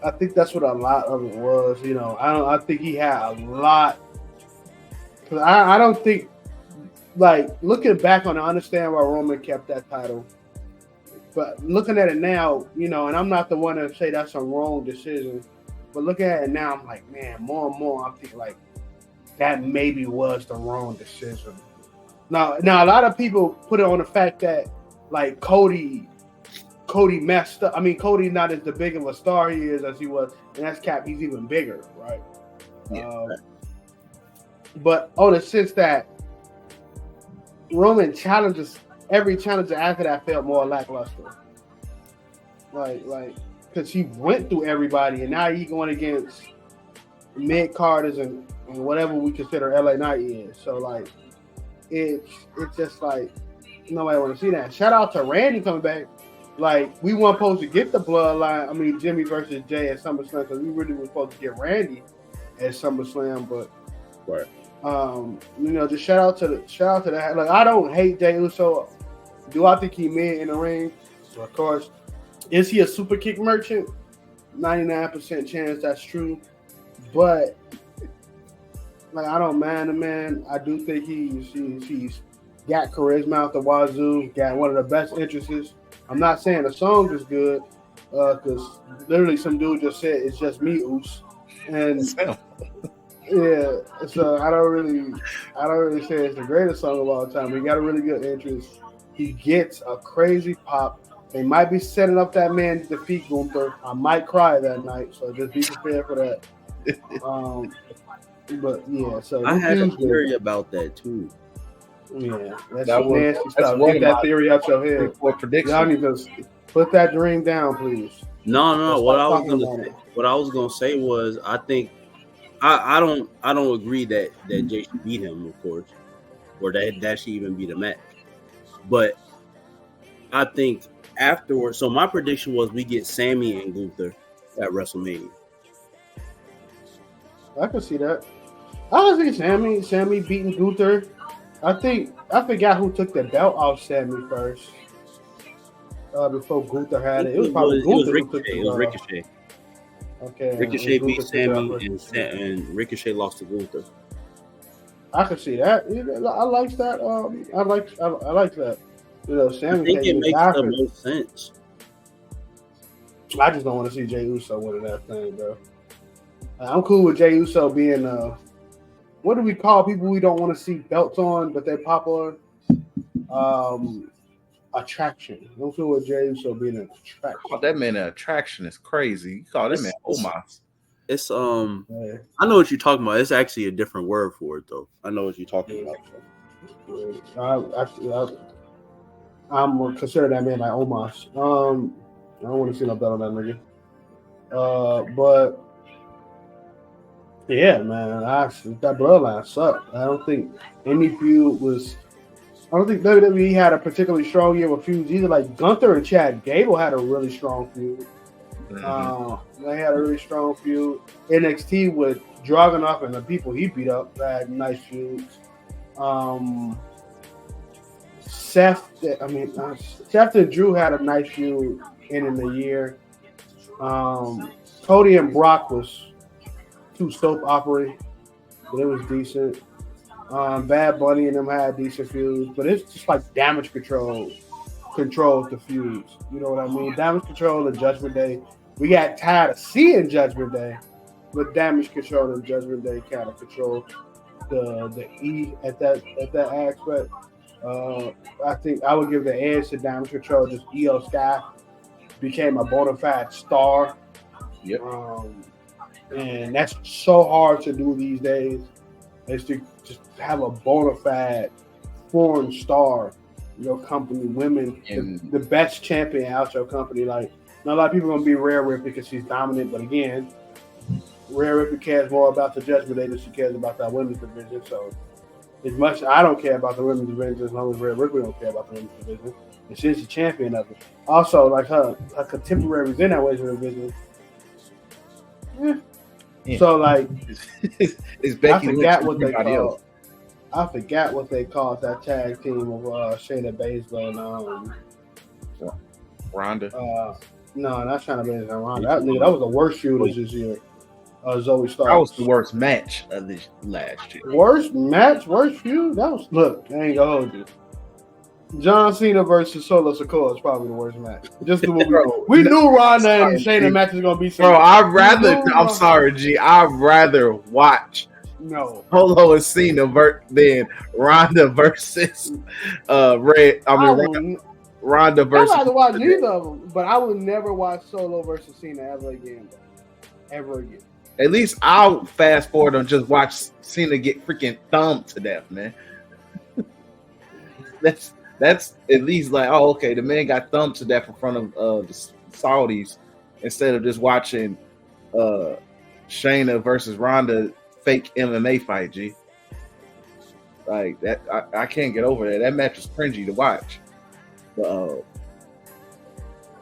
I think that's what a lot of it was. You know, I think he had a lot. Cause I don't think, like, looking back on it, I understand why Roman kept that title. But looking at it now, you know, and I'm not the one to say that's a wrong decision, but looking at it now, I'm like, man, more and more, I'm thinking like that maybe was the wrong decision. Now, a lot of people put it on the fact that like Cody messed up. I mean, Cody's not as big of a star he is as he was, and that's Cap. He's even bigger, right? Yeah. But on the sense that Roman challenges, every challenger after that felt more lackluster. Like, because he went through everybody, and now he's going against mid carders and whatever we consider LA Knight is. So like, it's just like nobody want to see that. Shout out to Randy coming back. Like, we weren't supposed to get the Bloodline. I mean, Jimmy versus Jay at SummerSlam, because we really were supposed to get Randy at SummerSlam, but Right. You know, just shout out to that. Like, I don't hate Jey Uso. Do I think he mid in the ring? Of course. Is he a super kick merchant? 99% chance that's true. But like, I don't mind the man. I do think he's got charisma out the wazoo. Got one of the best entrances. I'm not saying the song is good, because literally some dude just said it's just me, Oos, and yeah. So I don't really say it's the greatest song of all time. He got a really good entrance. He gets a crazy pop. They might be setting up that man to defeat Gunther. I might cry that night, so just be prepared for that. But yeah, so I had a theory about that too. Yeah, that's nasty stuff. Get that theory out your head. For prediction, y'all need to put that dream down, please. No. What I was gonna say was, I think I don't agree that Jay should beat him, of course, or that should even be the match. But I think afterwards, so my prediction was we get Sammy and Gunther at WrestleMania. I can see that. I was thinking Sammy beating Gunther. I forgot who took the belt off Sammy first. Before Gunther had it. It was probably Gunther who took the belt. It was Ricochet. Okay. Ricochet beat Sammy and Ricochet lost to Gunther. I can see that. I like that. I like that. You know, Sammy. I think it makes the most sense. I just don't want to see Jey Uso winning that thing, bro. I'm cool with Jey Uso being what do we call people we don't want to see belts on, but they're popular? Attraction. I'm cool with Jey Uso being an attraction. Oh, that man an attraction is crazy. You call that man Omas. It's I know what you're talking about. It's actually a different word for it though. I know what you're talking about. I'm gonna consider that man like Omas. I don't want to see no belt on that nigga. But yeah, man, that Bloodline sucked. I don't think any feud was. I don't think WWE had a particularly strong year with feuds either. Like Gunther and Chad Gable had a really strong feud. Mm-hmm. They had a really strong feud. NXT with Dragunov and the people he beat up had nice feuds. Seth and Drew had a nice feud in the year. Cody and Brock was too soap opera, but it was decent. Bad Bunny and them had decent feuds, but it's just like Damage Control controls the feuds. You know what I mean? Damage Control and Judgment Day. We got tired of seeing Judgment Day, but Damage Control and Judgment Day kind of control the E at that aspect. I think I would give the edge to Damage Control. Just Io Sky became a bona fide star. Yep. And that's so hard to do these days. Is to just have a bona fide foreign star, your company, women, the best champion out your company. Like, not a lot of people are gonna be Rhea Ripley because she's dominant, but again, Rhea Ripley cares more about the Judgment Day than she cares about that women's division. So, as much as I don't care about the women's division, as long as Rhea Ripley don't care about the women's division, and she's the champion of it. Also, like her contemporaries in that women's division. Yeah. So like, it's Becky. I forgot what they called. I forgot what they called that tag team of Shayna Baszler Ronda. No, not Shayna Baszler and Ronda. That was the worst feud of this year. Zoe Starks. That was the worst match of this last year. Worst match, worst feud. That was look. I ain't gonna hold you. John Cena versus Solo Sikoa is probably the worst match. Just the movie. We knew Ronda and Shayna match was gonna be. Bro, I'm sorry, G. I'd rather watch Solo and Cena than Ronda versus Ronda versus. I'd rather watch neither of them, but I would never watch Solo versus Cena ever again. Ever again. At least I'll fast forward and just watch Cena get freaking thumbed to death, man. That's at least like, oh, okay, the man got thumbed to death in front of the Saudis instead of just watching Shayna versus Ronda fake MMA fight, G. Like that, I can't get over that. That match was cringy to watch. But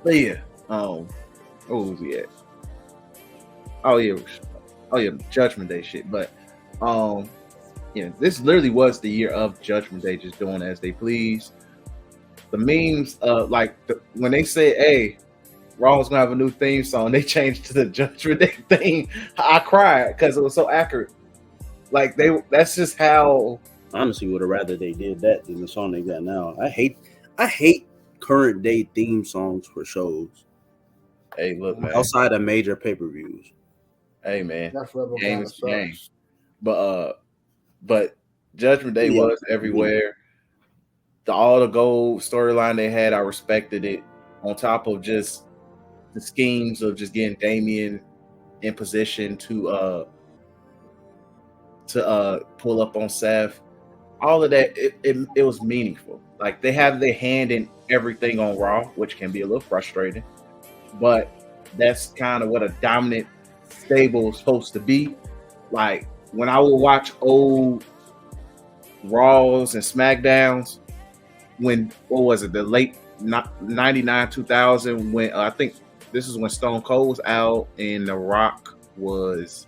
yeah, what was he at? Oh yeah, Judgment Day shit. But this literally was the year of Judgment Day, just doing as they please. The memes, when they said, "Hey, Raw's gonna have a new theme song," they changed to the Judgment Day theme. I cried because it was so accurate. Like that's just how. Honestly, would have rather they did that than the song they got now. I hate current day theme songs for shows. Hey, look, man. Outside of major pay-per-views. Hey, man. That's Rebel game. But Judgment Day was everywhere. All the gold storyline they had, I respected it. On top of just the schemes of just getting Damian in position to pull up on Seth. All of that, it was meaningful. Like they have their hand in everything on Raw, which can be a little frustrating, but that's kind of what a dominant stable is supposed to be. Like when I would watch old Raws and SmackDowns, the late 99 2000, when I think this is when Stone Cold was out and The Rock was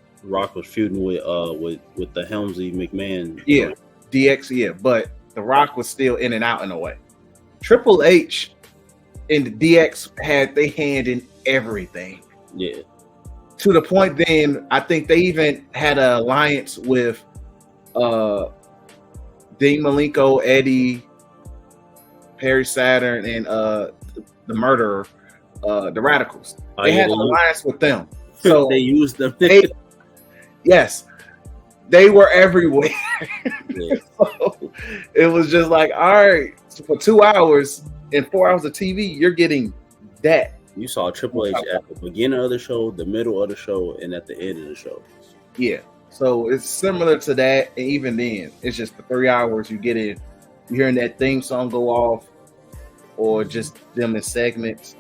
feuding with the Helmsley McMahon. Yeah. DX, yeah, but The Rock was still in and out in a way. Triple H and the DX had their hand in everything. Yeah. To the point then, I think they even had an alliance with Dean Malenko, Eddie, Perry Saturn, and the Murderer, the Radicals. They had an alliance with them. So they used them. Yes. They were everywhere. Yeah. So it was just like, all right, so for 2 hours and 4 hours of TV, you're getting that. You saw Triple H at the beginning of the show, the middle of the show, and at the end of the show. Yeah. So it's similar to that. And even then, it's just for 3 hours you get in, you're hearing that theme song go off or just them in segments.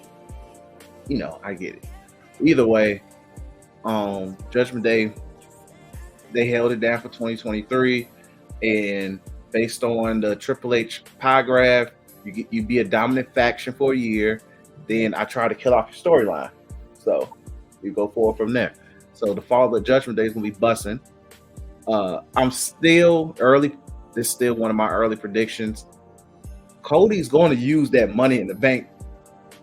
I get it. Either way, Judgment Day, they held it down for 2023, and based on the Triple H pie graph, you be a dominant faction for a year. Then I try to kill off your storyline, so you go forward from there. So the fall of Judgment Day is gonna be bussing. I'm still early. This is still one of my early predictions. Cody's going to use that Money in the Bank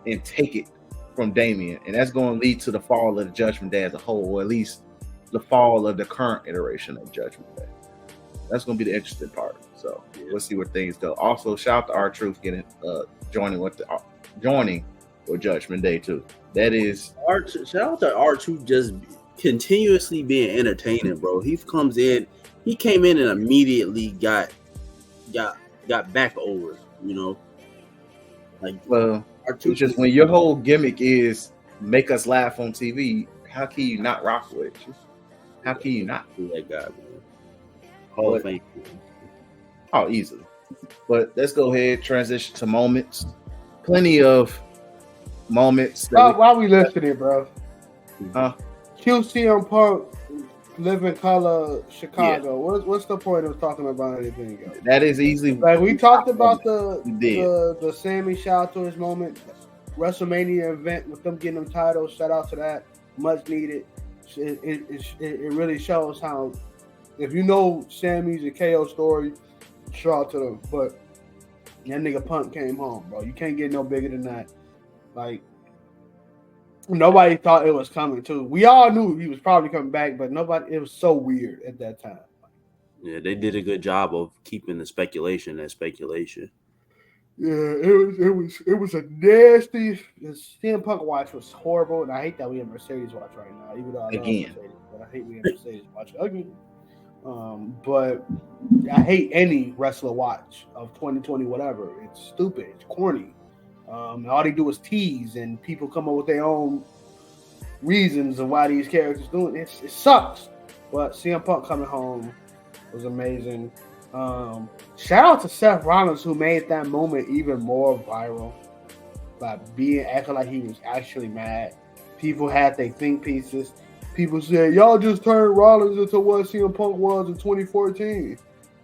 and take it from Damian, and that's going to lead to the fall of the Judgment Day as a whole, or at least the fall of the current iteration of Judgment Day. That's going to be the interesting part. So we'll see where things go. Also, shout out to R-Truth getting joining with Judgment Day too. That is shout out to R-Truth just continuously being entertaining, bro. He came in and immediately got back over. R-Truth, just when your whole gimmick is make us laugh on TV, how can you not rock with you? How can you not do that guy, man? Hall of Fame. Oh, easily. But let's go ahead, transition to moments. Plenty of moments. While we listening, bro. QCM Punk, Live in Color, Chicago. Yeah. What's the point of talking about anything else? That is easily. Like we talked about the Sammy shout out to his moment, WrestleMania event with them getting them titles. Shout out to that, much needed. It really shows how, if you know Sammy's and KO story, shout out to them. But that nigga Punk came home, bro. You can't get no bigger than that. Like nobody thought it was coming too. We all knew he was probably coming back, but nobody. It was so weird at that time. Yeah, they did a good job of keeping the speculation as speculation. Yeah, it was a nasty. The CM Punk watch was horrible, and I hate that we have Mercedes watch right now. Even though I love Mercedes, but I hate we have Mercedes watch again. But I hate any wrestler watch of 2020, whatever. It's stupid. It's corny. All they do is tease, and people come up with their own reasons of why these characters doing it. It sucks. But CM Punk coming home was amazing. Shout out to Seth Rollins, who made that moment even more viral by acting like he was actually mad. People had their think pieces. People said, y'all just turned Rollins into what CM Punk was in 2014.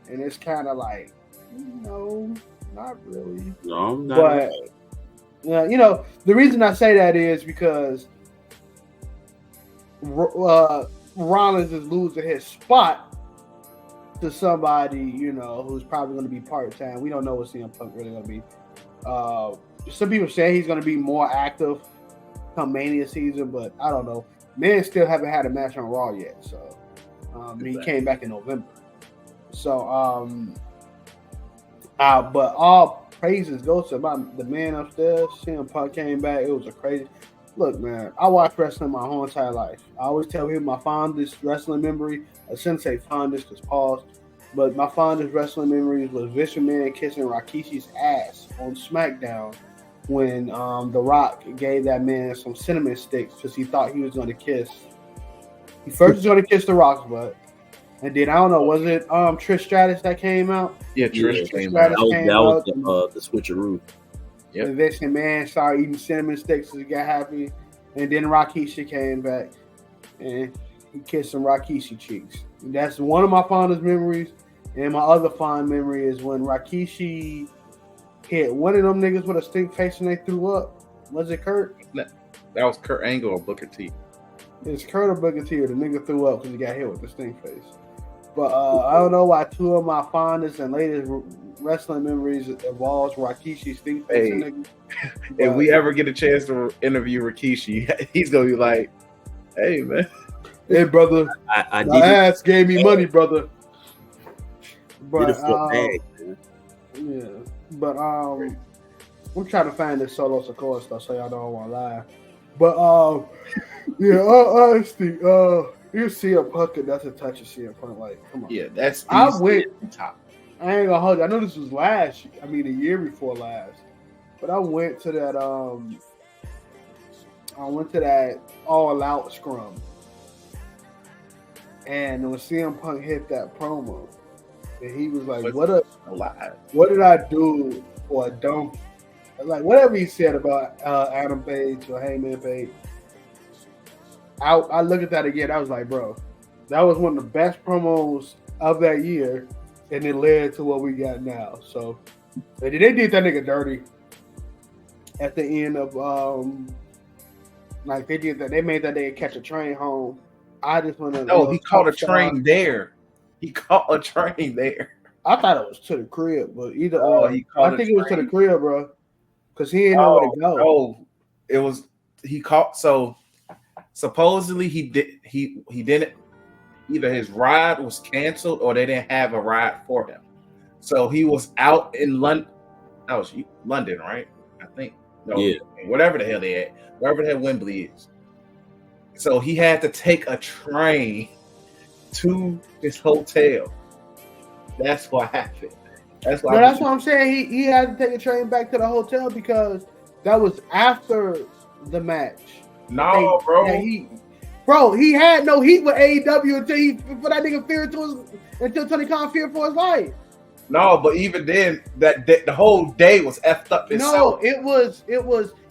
And it's kind of like, no, not really. No, not but, the reason I say that is because Rollins is losing his spot to somebody, who's probably going to be part-time. We don't know what CM Punk really going to be. Some people say he's going to be more active come Mania season, but I don't know. Man still haven't had a match on Raw yet, so he came back in November. So, but all praises go to the man upstairs. CM Punk came back. It was a crazy. Look, man, I watched wrestling my whole entire life. I always tell people my fondest wrestling memory. I shouldn't say fondest because pause, but my fondest wrestling memories was Vince McMahon kissing Rikishi's ass on SmackDown when The Rock gave that man some cinnamon sticks because he thought he was going to kiss. He first was going to kiss The Rock's butt, and then I don't know, was it Trish Stratus that came out? Yeah, Trish came out. out. That was the switcheroo. Yep. And Vince McMahon started eating cinnamon sticks as he got happy, and then Rikishi came back and he kissed some Rikishi cheeks. And that's one of my fondest memories. And my other fond memory is when Rikishi hit one of them niggas with a stink face and they threw up. Was it Kurt? That was Kurt Angle or Booker T. It's Kurt or Booker T. The nigga threw up because he got hit with the stink face. But I don't know why two of my fondest and latest wrestling memories involves Rikishi's stink face. Nigga. If we ever get a chance to interview Rikishi, he's gonna be like, "Hey man, hey brother, my ass gave me money, brother." But yeah, but I'm trying to find this Solo Sikoa stuff so y'all don't want to lie. But honestly, you see a Punk, that's a touch of CM Punk. Like, come on. Yeah, that's I went top. I ain't gonna hold you. I know this was a year before last. But I went to that All Out scrum. And when CM Punk hit that promo, and he was like, what did I do for a dumb, like whatever he said about Adam Page or Heyman Page. I look at that again. I was like, bro, that was one of the best promos of that year, and it led to what we got now. So they did that nigga dirty at the end of like they did that. They made that nigga catch a train home. I just want to. No, he caught a train there. He caught a train there. I thought it was to the crib, but either or. I think it was to the crib, bro, because he didn't know where to go. No, it was he caught. So supposedly he didn't. Either his ride was canceled or they didn't have a ride for him. So he was out in London. That was London, right? I think. No, yeah. Whatever the hell they at, wherever the hell Wembley is. So he had to take a train to his hotel. That's what happened. That's what I'm saying. He had to take a train back to the hotel because that was after the match. No, bro. He had no heat with AEW for that nigga until Tony Khan feared for his life. No, but even then, the whole day was effed up. No, it was.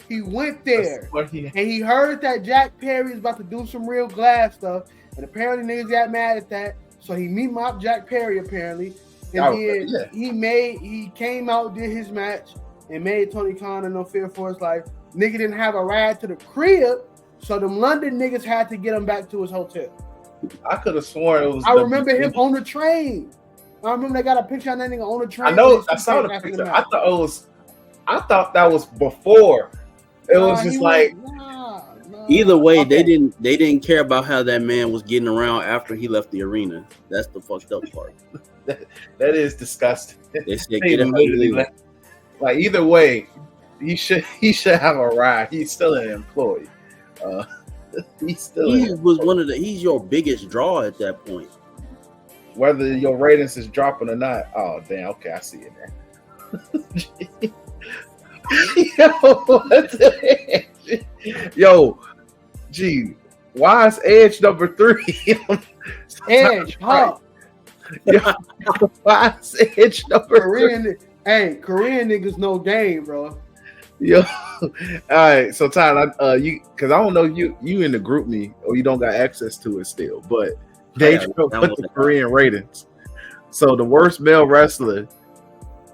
He went there and he heard that Jack Perry was about to do some real glass stuff, and apparently niggas got mad at that. So he mopped Jack Perry apparently, and then he came out, did his match, and made Tony Khan no fear for his life. Nigga didn't have a ride to the crib, so them London niggas had to get him back to his hotel. I could have sworn it was. I remember him on the train. I remember they got a picture of that nigga on the train. I know. I saw the picture. I thought that was before It was just like either way, Okay. they didn't care about how that man was getting around after he left the arena. That's the fucked up part. that is disgusting. They said They get him literally left. Like either way, he should have a ride. He's still an employee. He's your biggest draw at that point. Whether your ratings is dropping or not. Oh damn, okay, I see it now. Yo, what the heck? Yo, gee, why is Edge number 3? Edge, huh? Yo, why is Edge number 3? Korean niggas no game, bro. Yo, all right. So Tyler, you because I don't know you in the group me or you don't got access to it still, but they put the Korean ratings. So the worst male wrestler,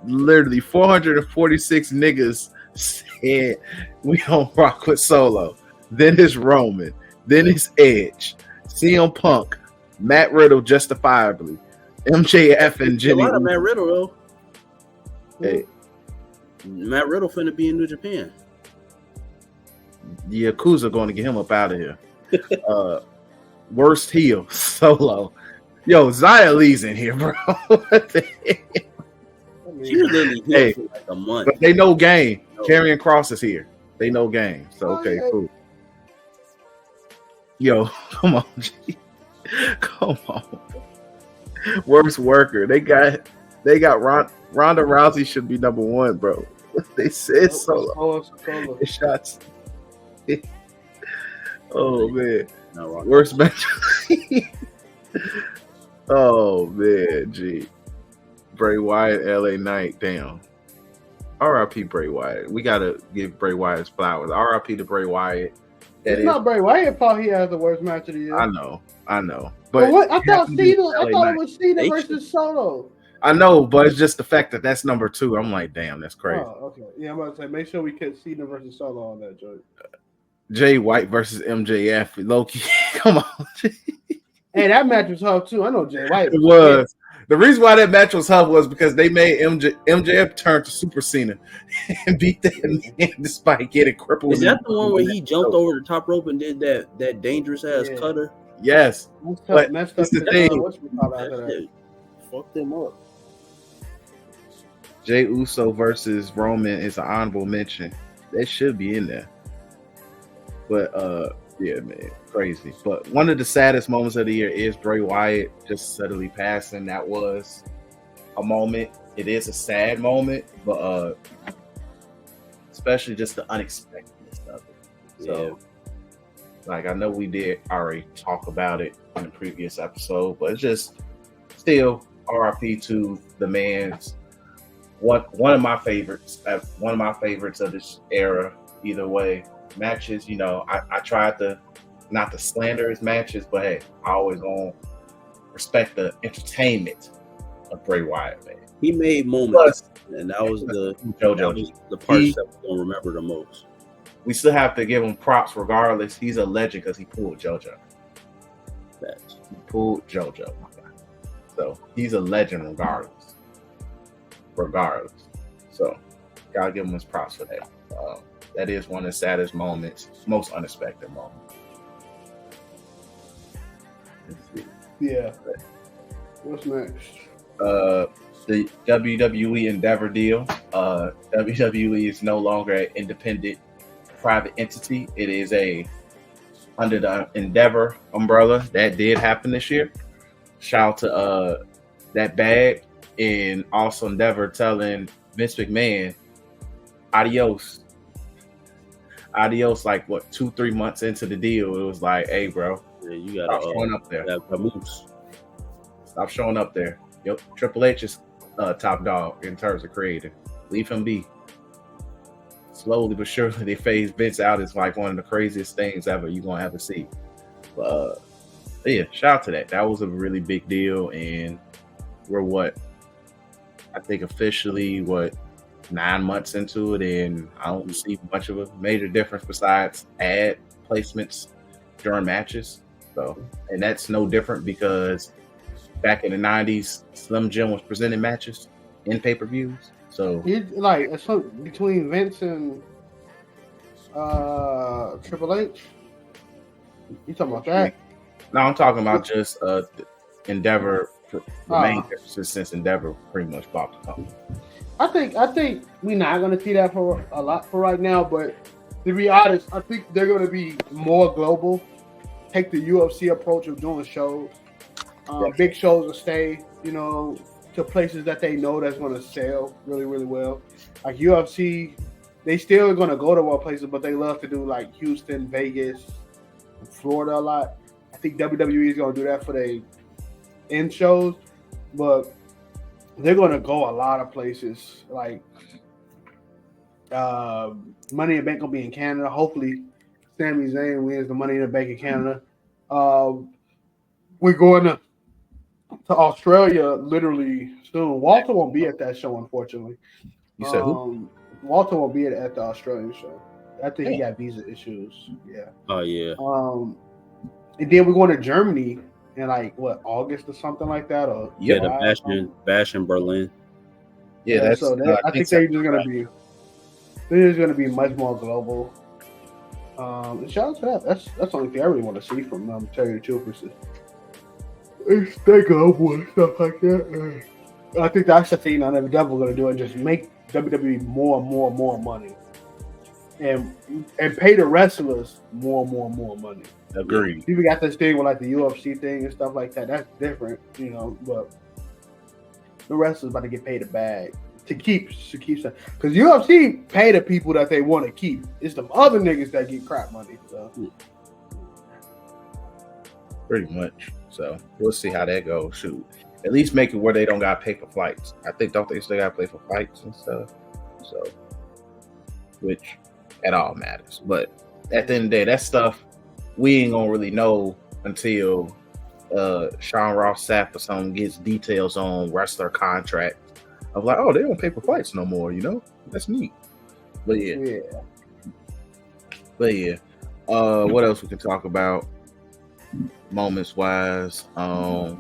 literally 446 niggas said we don't rock with Solo. Then it's Roman. Then it's Edge, CM Punk, Matt Riddle, justifiably, MJF and Jimmy. A lot of Matt Riddle though. Hey. Matt Riddle finna be in New Japan. The Yakuza going to get him up out of here. Worst heel, Solo. Yo, Xia Lee's in here, bro. What the heck? She was literally here for like a month. But they know game. Karrion Kross is here. They know game. So okay, cool. Yo, come on, G. Come on. Worst worker. They got Ronda Rousey should be number 1, bro. They said Solo. The shots. Oh man. Worst match. Oh man, G. Bray Wyatt, LA Knight, damn. R.I.P. Bray Wyatt. We gotta give Bray Wyatt his flowers. R.I.P. to Bray Wyatt. It's not Bray Wyatt fault he has the worst match of the year. I know. But what? I thought it was Cena versus Solo. I know, but it's just the fact that that's number 2. I'm like, damn, that's crazy. Oh, okay. Yeah, I'm about to say, make sure we get Cena versus Solo on that joint. Jay White versus MJF. Loki, come on. Hey, that match was tough too. I know Jay White. It was. The reason why that match was tough was because they made MJF turn to Super Cena and beat that man despite getting crippled. Is that the one where he jumped over the top rope and did that dangerous ass cutter? Yes. But that's the thing. Fuck them up. Jey Uso versus Roman is an honorable mention. That should be in there. But yeah, man, crazy. But one of the saddest moments of the year is Bray Wyatt just suddenly passing. That was a moment. It is a sad moment, but especially just the unexpectedness of it. So, like, I know we did already talk about it in the previous episode, but it's just still RIP to the man's one of my favorites. One of my favorites of this era. Either way. Matches, you know, I tried to not to slander his matches, but hey, I always gonna respect the entertainment of Bray Wyatt, man. He made moments, and that was the part that we're gonna remember the most. We still have to give him props regardless. He's a legend because he pulled JoJo. He pulled JoJo. So he's a legend regardless. So gotta give him his props for that. That is one of the saddest moments, most unexpected moments. Yeah. What's next? The WWE Endeavor deal. WWE is no longer an independent private entity. It is under the Endeavor umbrella. That did happen this year. Shout out to that bag, and also Endeavor telling Vince McMahon, adios, like what 2-3 months into the deal. It was like, hey bro, you gotta stop showing up there. Stop showing up there. Yep, Triple H is top dog in terms of creating. Leave him be. Slowly but surely they phase Vince out. It's like one of the craziest things ever you're gonna ever see. But yeah, shout out to that. That was a really big deal, and we're I think officially 9 months into it, and I don't see much of a major difference besides ad placements during matches. So, and that's no different because back in the 90s, Slim Jim was presenting matches in pay-per-views. So, like between Vince and Triple H. You talking about that? No, I'm talking about just Endeavor. The main Ah. difference since Endeavor pretty much bought the company. I think we're not gonna see that for a lot for right now, but to be honest, I think they're gonna be more global. Take the UFC approach of doing shows. Big shows will stay, to places that they know that's gonna sell really, really well. Like UFC, they still are gonna go to more places, but they love to do like Houston, Vegas, Florida a lot. I think WWE is gonna do that for their end shows, but they're going to go a lot of places. Like Money in the Bank will be in Canada. Hopefully, Sami Zayn wins the Money in the Bank in Canada. We're going to Australia literally soon. Walter won't be at that show, unfortunately. You said who? Walter won't be at the Australian show. I think he got visa issues. Yeah. Oh yeah. And then we're going to Germany in August or something like that, or the Bash in Berlin. Yeah, that's. So I think they're just gonna be much more global. And shout out to that. That's the only thing I really want to see from them. Tell you the truth, is stay global and stuff like that. I think that's the thing I'm definitely gonna do, and just make WWE more money, and pay the wrestlers more money. Agreed. People got this thing with like the UFC thing and stuff like that. That's different, but the wrestlers about to get paid a bag to keep because UFC pay the people that they want to keep. It's the other niggas that get crap money. So pretty much. So we'll see how that goes. Shoot, at least make it where they don't got to pay for flights. I think don't they still got to pay for flights and stuff. So, which at all matters. But at the end of the day, that stuff we ain't gonna really know until Sean Ross Sapp or something gets details on wrestler contract of like, oh, they don't pay for flights no more, That's neat. But yeah. What else we can talk about moments wise? That's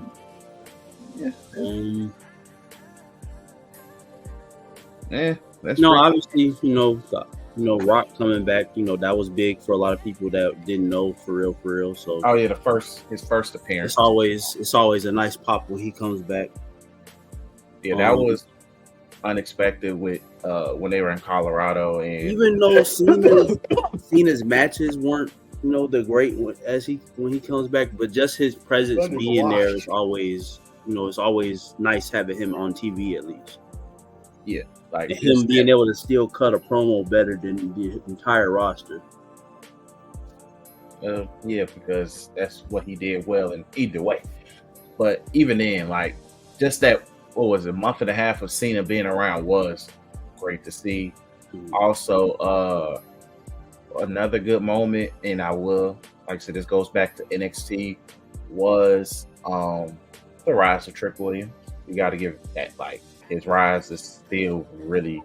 obviously, Rock coming back, that was big for a lot of people that didn't know for real. So his first appearance. It's always a nice pop when he comes back. Yeah, that was unexpected with when they were in Colorado, and even though Cena's matches weren't the great when he comes back, but just his presence being there is always it's always nice having him on TV at least. Yeah. Like and him being able to still cut a promo better than the entire roster. Yeah, because that's what he did well in either way. But even then, like just that, what was it, a month and a half of Cena being around was great to see. Mm-hmm. Also, another good moment, and I will, like I said, this goes back to NXT, was the rise of Trick Williams. You got to give that, like, his rise is still really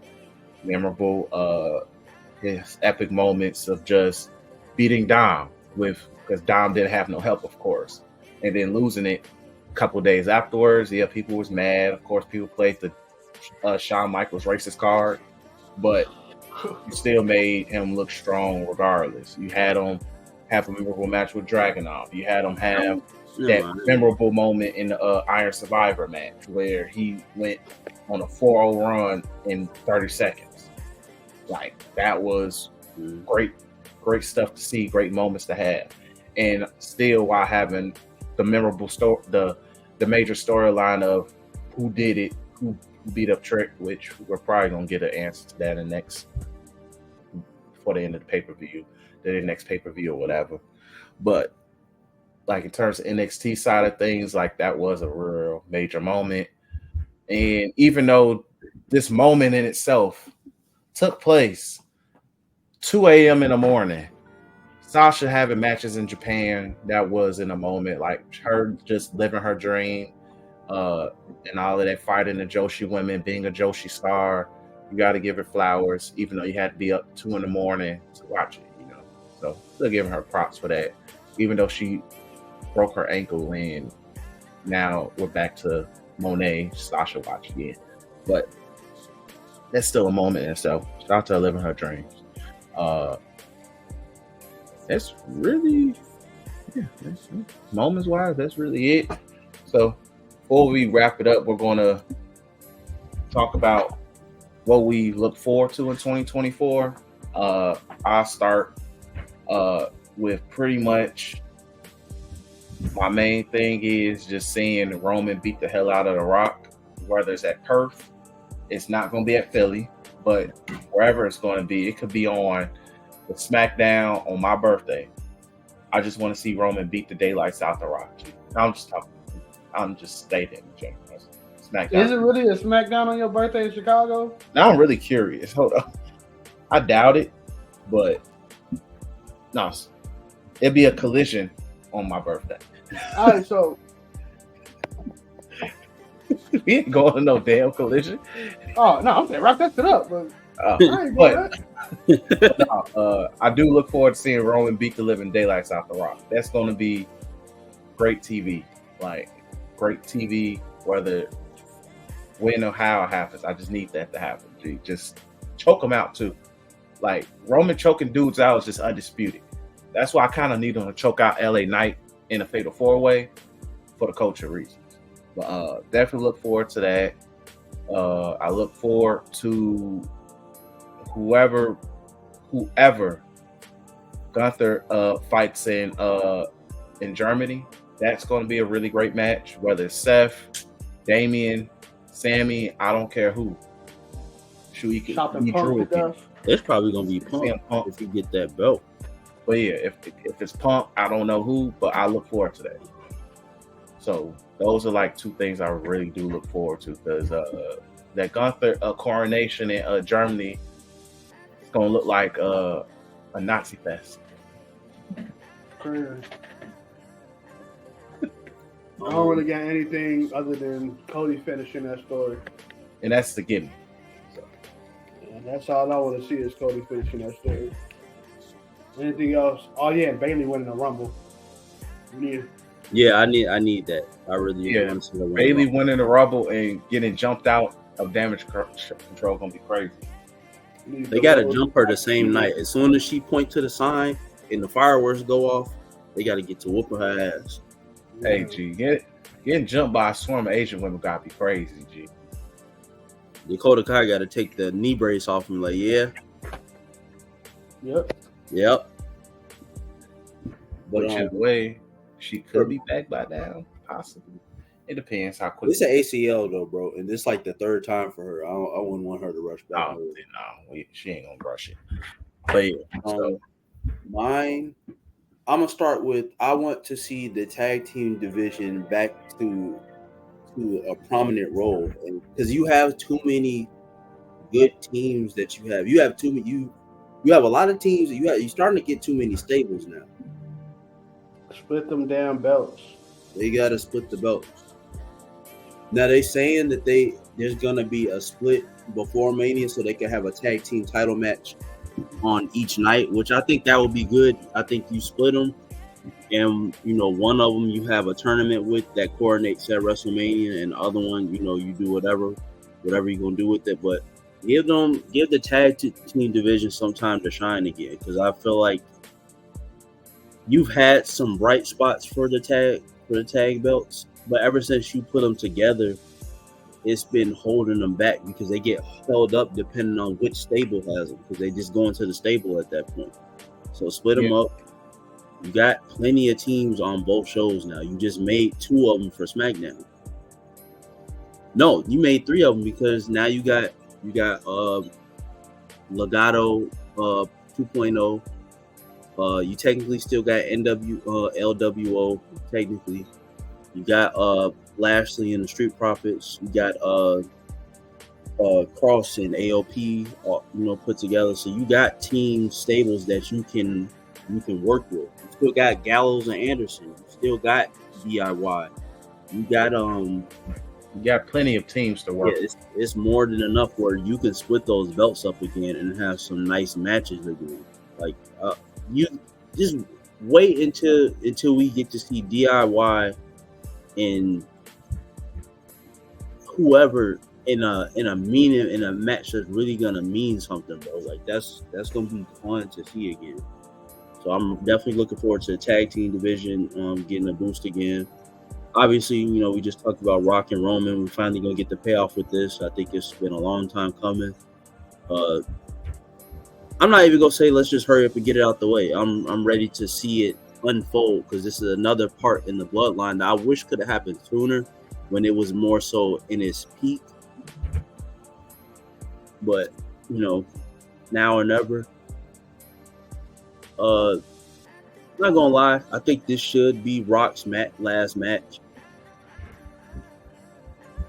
memorable. His epic moments of just beating Dom because Dom didn't have no help, of course, and then losing it a couple days afterwards. Yeah, people was mad. Of course, people played the Shawn Michaels racist card, but you still made him look strong regardless. You had him have a memorable match with Dragunov. You had him have that memorable moment in the Iron Survivor match where he went on a 4-0 run in 30 seconds. Like, that was great stuff to see, great moments to have. And still, while having the memorable story, the major storyline of who did it, who beat up Trick, which we're probably going to get an answer to that before the end of the pay-per-view, the next pay-per-view or whatever. But like in terms of NXT side of things, like that was a real major moment. And even though this moment in itself took place 2 a.m. in the morning, Sasha having matches in Japan, that was in a moment, like her just living her dream, and all of that, fighting the Joshi women, being a Joshi star. You got to give her flowers, even though you had to be up 2 a.m. to watch it, So still giving her props for that, even though she broke her ankle, and now we're back to Monet Sasha watch again. But that's still a moment in itself. Shout out to her living her dreams. that's really, moments wise, that's really it. So before we wrap it up, we're going to talk about what we look forward to in 2024. I'll start with pretty much my main thing is just seeing Roman beat the hell out of The Rock, whether it's at Perth. It's not going to be at Philly, but wherever it's going to be, it could be on the SmackDown on my birthday. I just want to see Roman beat the daylights out The Rock. I'm just talking. I'm just stating in general. SmackDown. Is it really a SmackDown on your birthday in Chicago? Now I'm really curious. Hold on. I doubt it, but no, it'd be a collision on my birthday. All right, so we ain't going to no damn collision. oh no, I'm saying wrap that shit up, but I ain't going but I do look forward to seeing Roman beat the living daylights out The Rock. That's going to be great TV, like great TV. Whether when or how it happens, I just need that to happen. G. Just choke them out too. Like Roman choking dudes out is just undisputed. That's why I kind of need him to choke out LA Knight in a fatal 4-way for the culture reasons. But definitely look forward to that. I look forward to whoever Gunther fights in Germany. That's going to be a really great match. Whether it's Seth, Damian, Sammy, I don't care who. Shoot, he chopping Punk to death. It's probably gonna be Punk if he get that belt. But yeah, if it's Punk, I don't know who, but I look forward to that. So those are like two things I really do look forward to, because that Gunther coronation in Germany is gonna look like a Nazi fest. Crazy. I don't really got anything other than Cody finishing that story. And that's the gimme. So. And that's all I want to see is Cody finishing that story. Anything else? Oh yeah, Bailey winning the Rumble. Yeah, I need that. I really want to see the Rumble. Bailey winning the Rumble and getting jumped out of Damage Control gonna be crazy. They gotta jump her the same night. As soon as she point to the sign and the fireworks go off, they gotta get to whooping her ass. Hey, G, getting jumped by a swarm of Asian women gotta be crazy, G. Dakota Kai gotta take the knee brace off him, like, yeah. Yep. But either way, she could be back by now, possibly. It depends how quick. It's an ACL though, bro, and this like the third time for her. I wouldn't want her to rush back. No, she ain't gonna rush it. But yeah, so mine. I'm gonna start with, I want to see the tag team division back to a prominent role, and because you have too many good teams that you have a lot of teams. You're starting to get too many stables now. Split them damn belts. They gotta split the belts. Now they saying that there's gonna be a split before Mania, so they can have a tag team title match on each night, which I think that would be good. I think you split them, and one of them you have a tournament with that coordinates at WrestleMania, and the other one, you do whatever you're gonna do with it. But give the tag team division some time to shine again, because I feel like you've had some bright spots for the tag belts, but ever since you put them together, it's been holding them back because they get held up depending on which stable has them, because they just go into the stable at that point. So split them up. You got plenty of teams on both shows now. You just made 2 of them for SmackDown. No, you made 3 of them, because now you got Legado 2.0. You technically still got LWO technically. You got Lashley and the Street Profits. You got Cross and AOP, put together. So you got team stables that you can work with. You still got Gallows and Anderson. You still got DIY. You got plenty of teams to work. Yeah, it's more than enough where you can split those belts up again and have some nice matches again. Like you just wait until we get to see DIY and whoever in a match that's really gonna mean something, bro. Like that's gonna be fun to see again. So So I'm definitely looking forward to the tag team division getting a boost again. Obviously, you know, we just talked about Rock and Roman. We're finally gonna get the payoff with this. I think it's been a long time coming. I'm not even gonna say let's just hurry up and get it out the way. I'm ready to see it unfold because this is another part in the bloodline that I wish could have happened sooner when it was more so in its peak. But you know, now or never. Not gonna lie, I think this should be Rock's last match.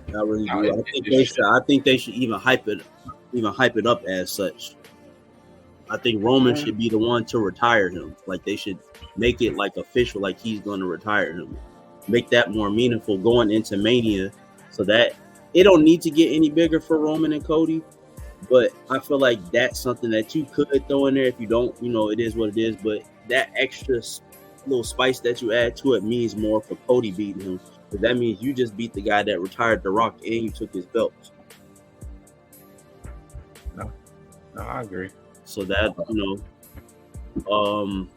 I really do. I think they should even hype it up as such. I think Roman should be the one to retire him. Like they should make it like official, like he's going to retire him. Make that more meaningful going into Mania, so that it don't need to get any bigger for Roman and Cody. But I feel like that's something that you could throw in there. If you don't, you know, it is what it is. But that extra little spice that you add to it means more for Cody beating him. Because that means you just beat the guy that retired The Rock and you took his belt. No, I agree. So that, you know,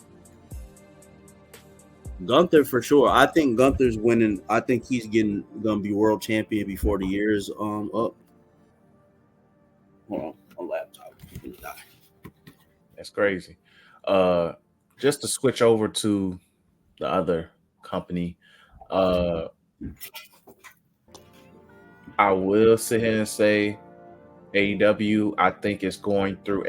Gunther for sure. I think Gunther's winning. I think he's gonna be world champion before the year's up. Hold on, my laptop. That's crazy. Just to switch over to the other company, I will sit here and say AEW, I think it's going through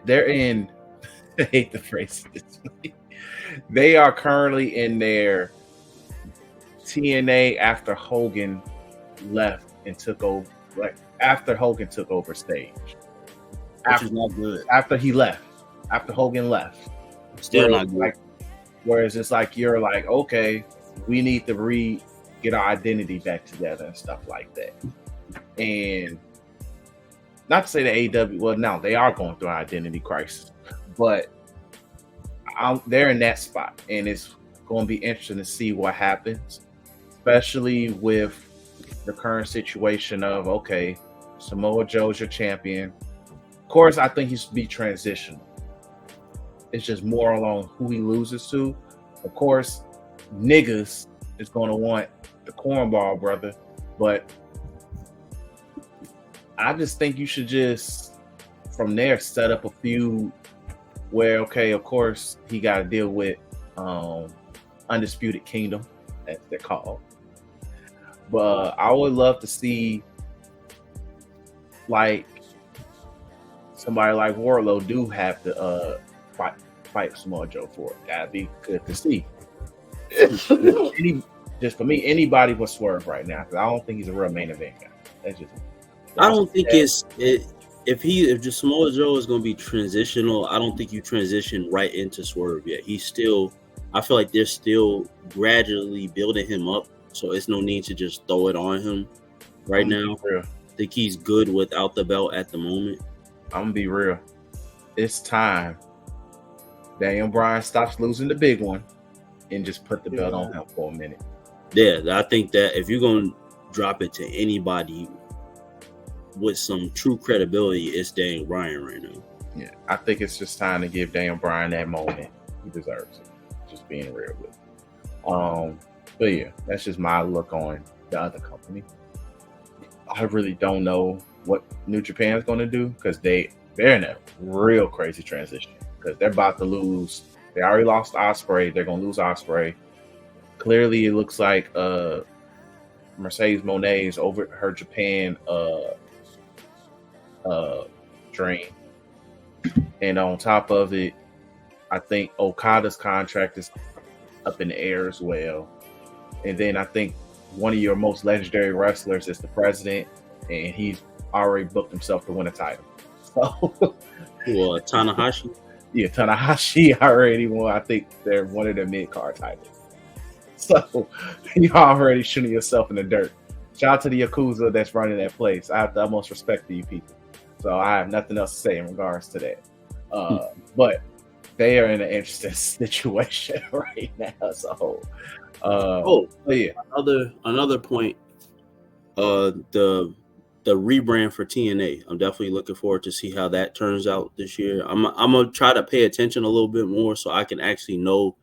they're in I hate the phrase this way. They are currently in their TNA after Hogan left and took over, like after Hogan took over stage. Which is not good. After Hogan left. Still not good. Whereas it's like you're like, okay, we need to get our identity back together and stuff like that. And not to say that AEW, well, no, they are going through an identity crisis, but they're in that spot, and it's going to be interesting to see what happens, especially with the current situation of, okay, Samoa Joe's your champion. Of course, I think he should be transitional. It's just more along who he loses to. Of course, niggas is going to want the cornball brother, but I just think you should just, from there, set up a feud where, okay, of course, he got to deal with Undisputed Kingdom, as they're called. But I would love to see, like, somebody like Wardlow do have to fight Samoa Joe for it. That'd be good to see. Just for me, anybody but Swerve right now, because I don't think he's a real main event guy. I don't think if Samoa Joe is going to be transitional, I don't think you transition right into Swerve yet. I feel like they're still gradually building him up, so it's no need to just throw it on him right now. I think he's good without the belt at the moment. I'm going to be real. It's time Daniel Bryan stops losing the big one and just put the belt on him for a minute. Yeah, I think that if you're going to drop it to anybody with some true credibility, it's Daniel Bryan right now. Yeah, I think it's just time to give Daniel Bryan that moment. He deserves it. Just being real with it. But yeah, that's just my look on the other company. I really don't know what New Japan is going to do because they're in a real crazy transition because they're about to lose. They already lost Ospreay. They're going to lose Ospreay. Clearly, it looks like Mercedes Moné is over her Japan dream. And on top of it, I think Okada's contract is up in the air as well. And then I think one of your most legendary wrestlers is the president, and he's already booked himself to win a title. So, Tanahashi? Yeah, Tanahashi already won. I think they're one of their mid-card titles. So you're already shooting yourself in the dirt. Shout out to the Yakuza that's running that place. I have the utmost respect for you people. So I have nothing else to say in regards to that. But they are in an interesting situation right now. So, yeah. Another point. The the rebrand for TNA. I'm definitely looking forward to see how that turns out this year. I'm gonna try to pay attention a little bit more so I can actually know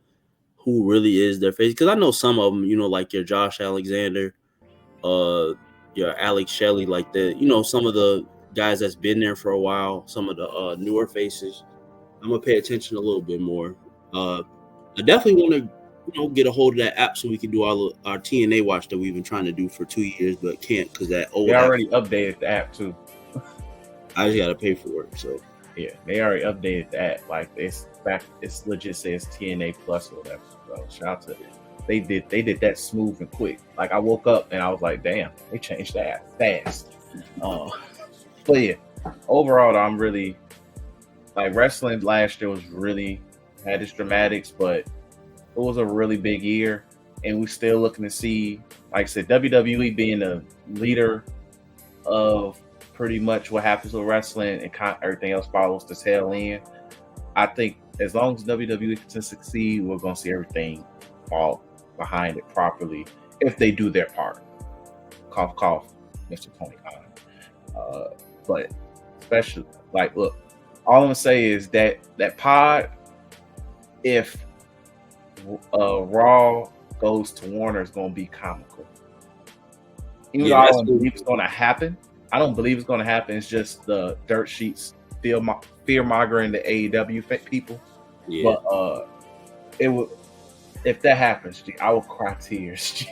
who really is their face, because I know some of them, like your Josh Alexander, your Alex Shelley, like some of the guys that's been there for a while, some of the newer faces. I'm gonna pay attention a little bit more. I definitely want to, get a hold of that app so we can do our TNA watch that we've been trying to do for 2 years, but can't because that old They app, already updated the app too. I just gotta pay for it. So yeah, they already updated the app. Like it's back. It's legit says TNA Plus or whatever. So shout out to them. They did that smooth and quick. Like I woke up and I was like, damn, they changed the app fast. But yeah, overall, I'm really like wrestling last year was really had its dramatics, but it was a really big year, and we're still looking to see, like I said, WWE being the leader of pretty much what happens with wrestling, and everything else follows the tail end. I think as long as WWE can succeed, we're going to see everything fall behind it properly if they do their part. Cough, cough, Mr. Tony Khan. But especially, like, look, all I'm going to say is that pod, if Raw goes to Warner, is going to be comical. Even though I don't believe it's going to happen. I don't believe it's going to happen. It's just the dirt sheets fear-mongering the AEW people. yeah. But it would, if that happens, I will cry tears.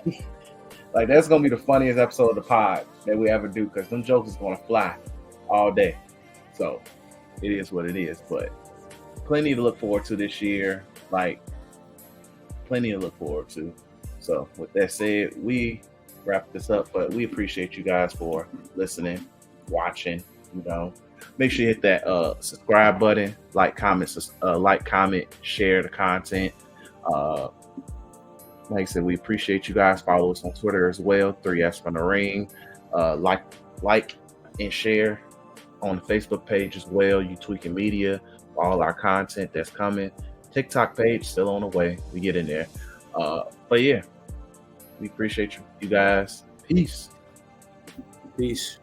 Like that's going to be the funniest episode of the pod that we ever do, because them jokes is going to fly all day. So it is what it is. But plenty to look forward to this year. Like plenty to look forward to. So with that said, we wrap this up, but we appreciate you guys for listening, watching. Make sure you hit that subscribe button, like, comment, share the content. Like I said, we appreciate you guys. Follow us on Twitter as well, 3S from the Ring. Like and share on the Facebook page as well, you Tweeking Media, for all our content that's coming. TikTok page still on the way. We get in there. But yeah, we appreciate you guys. Peace. Peace.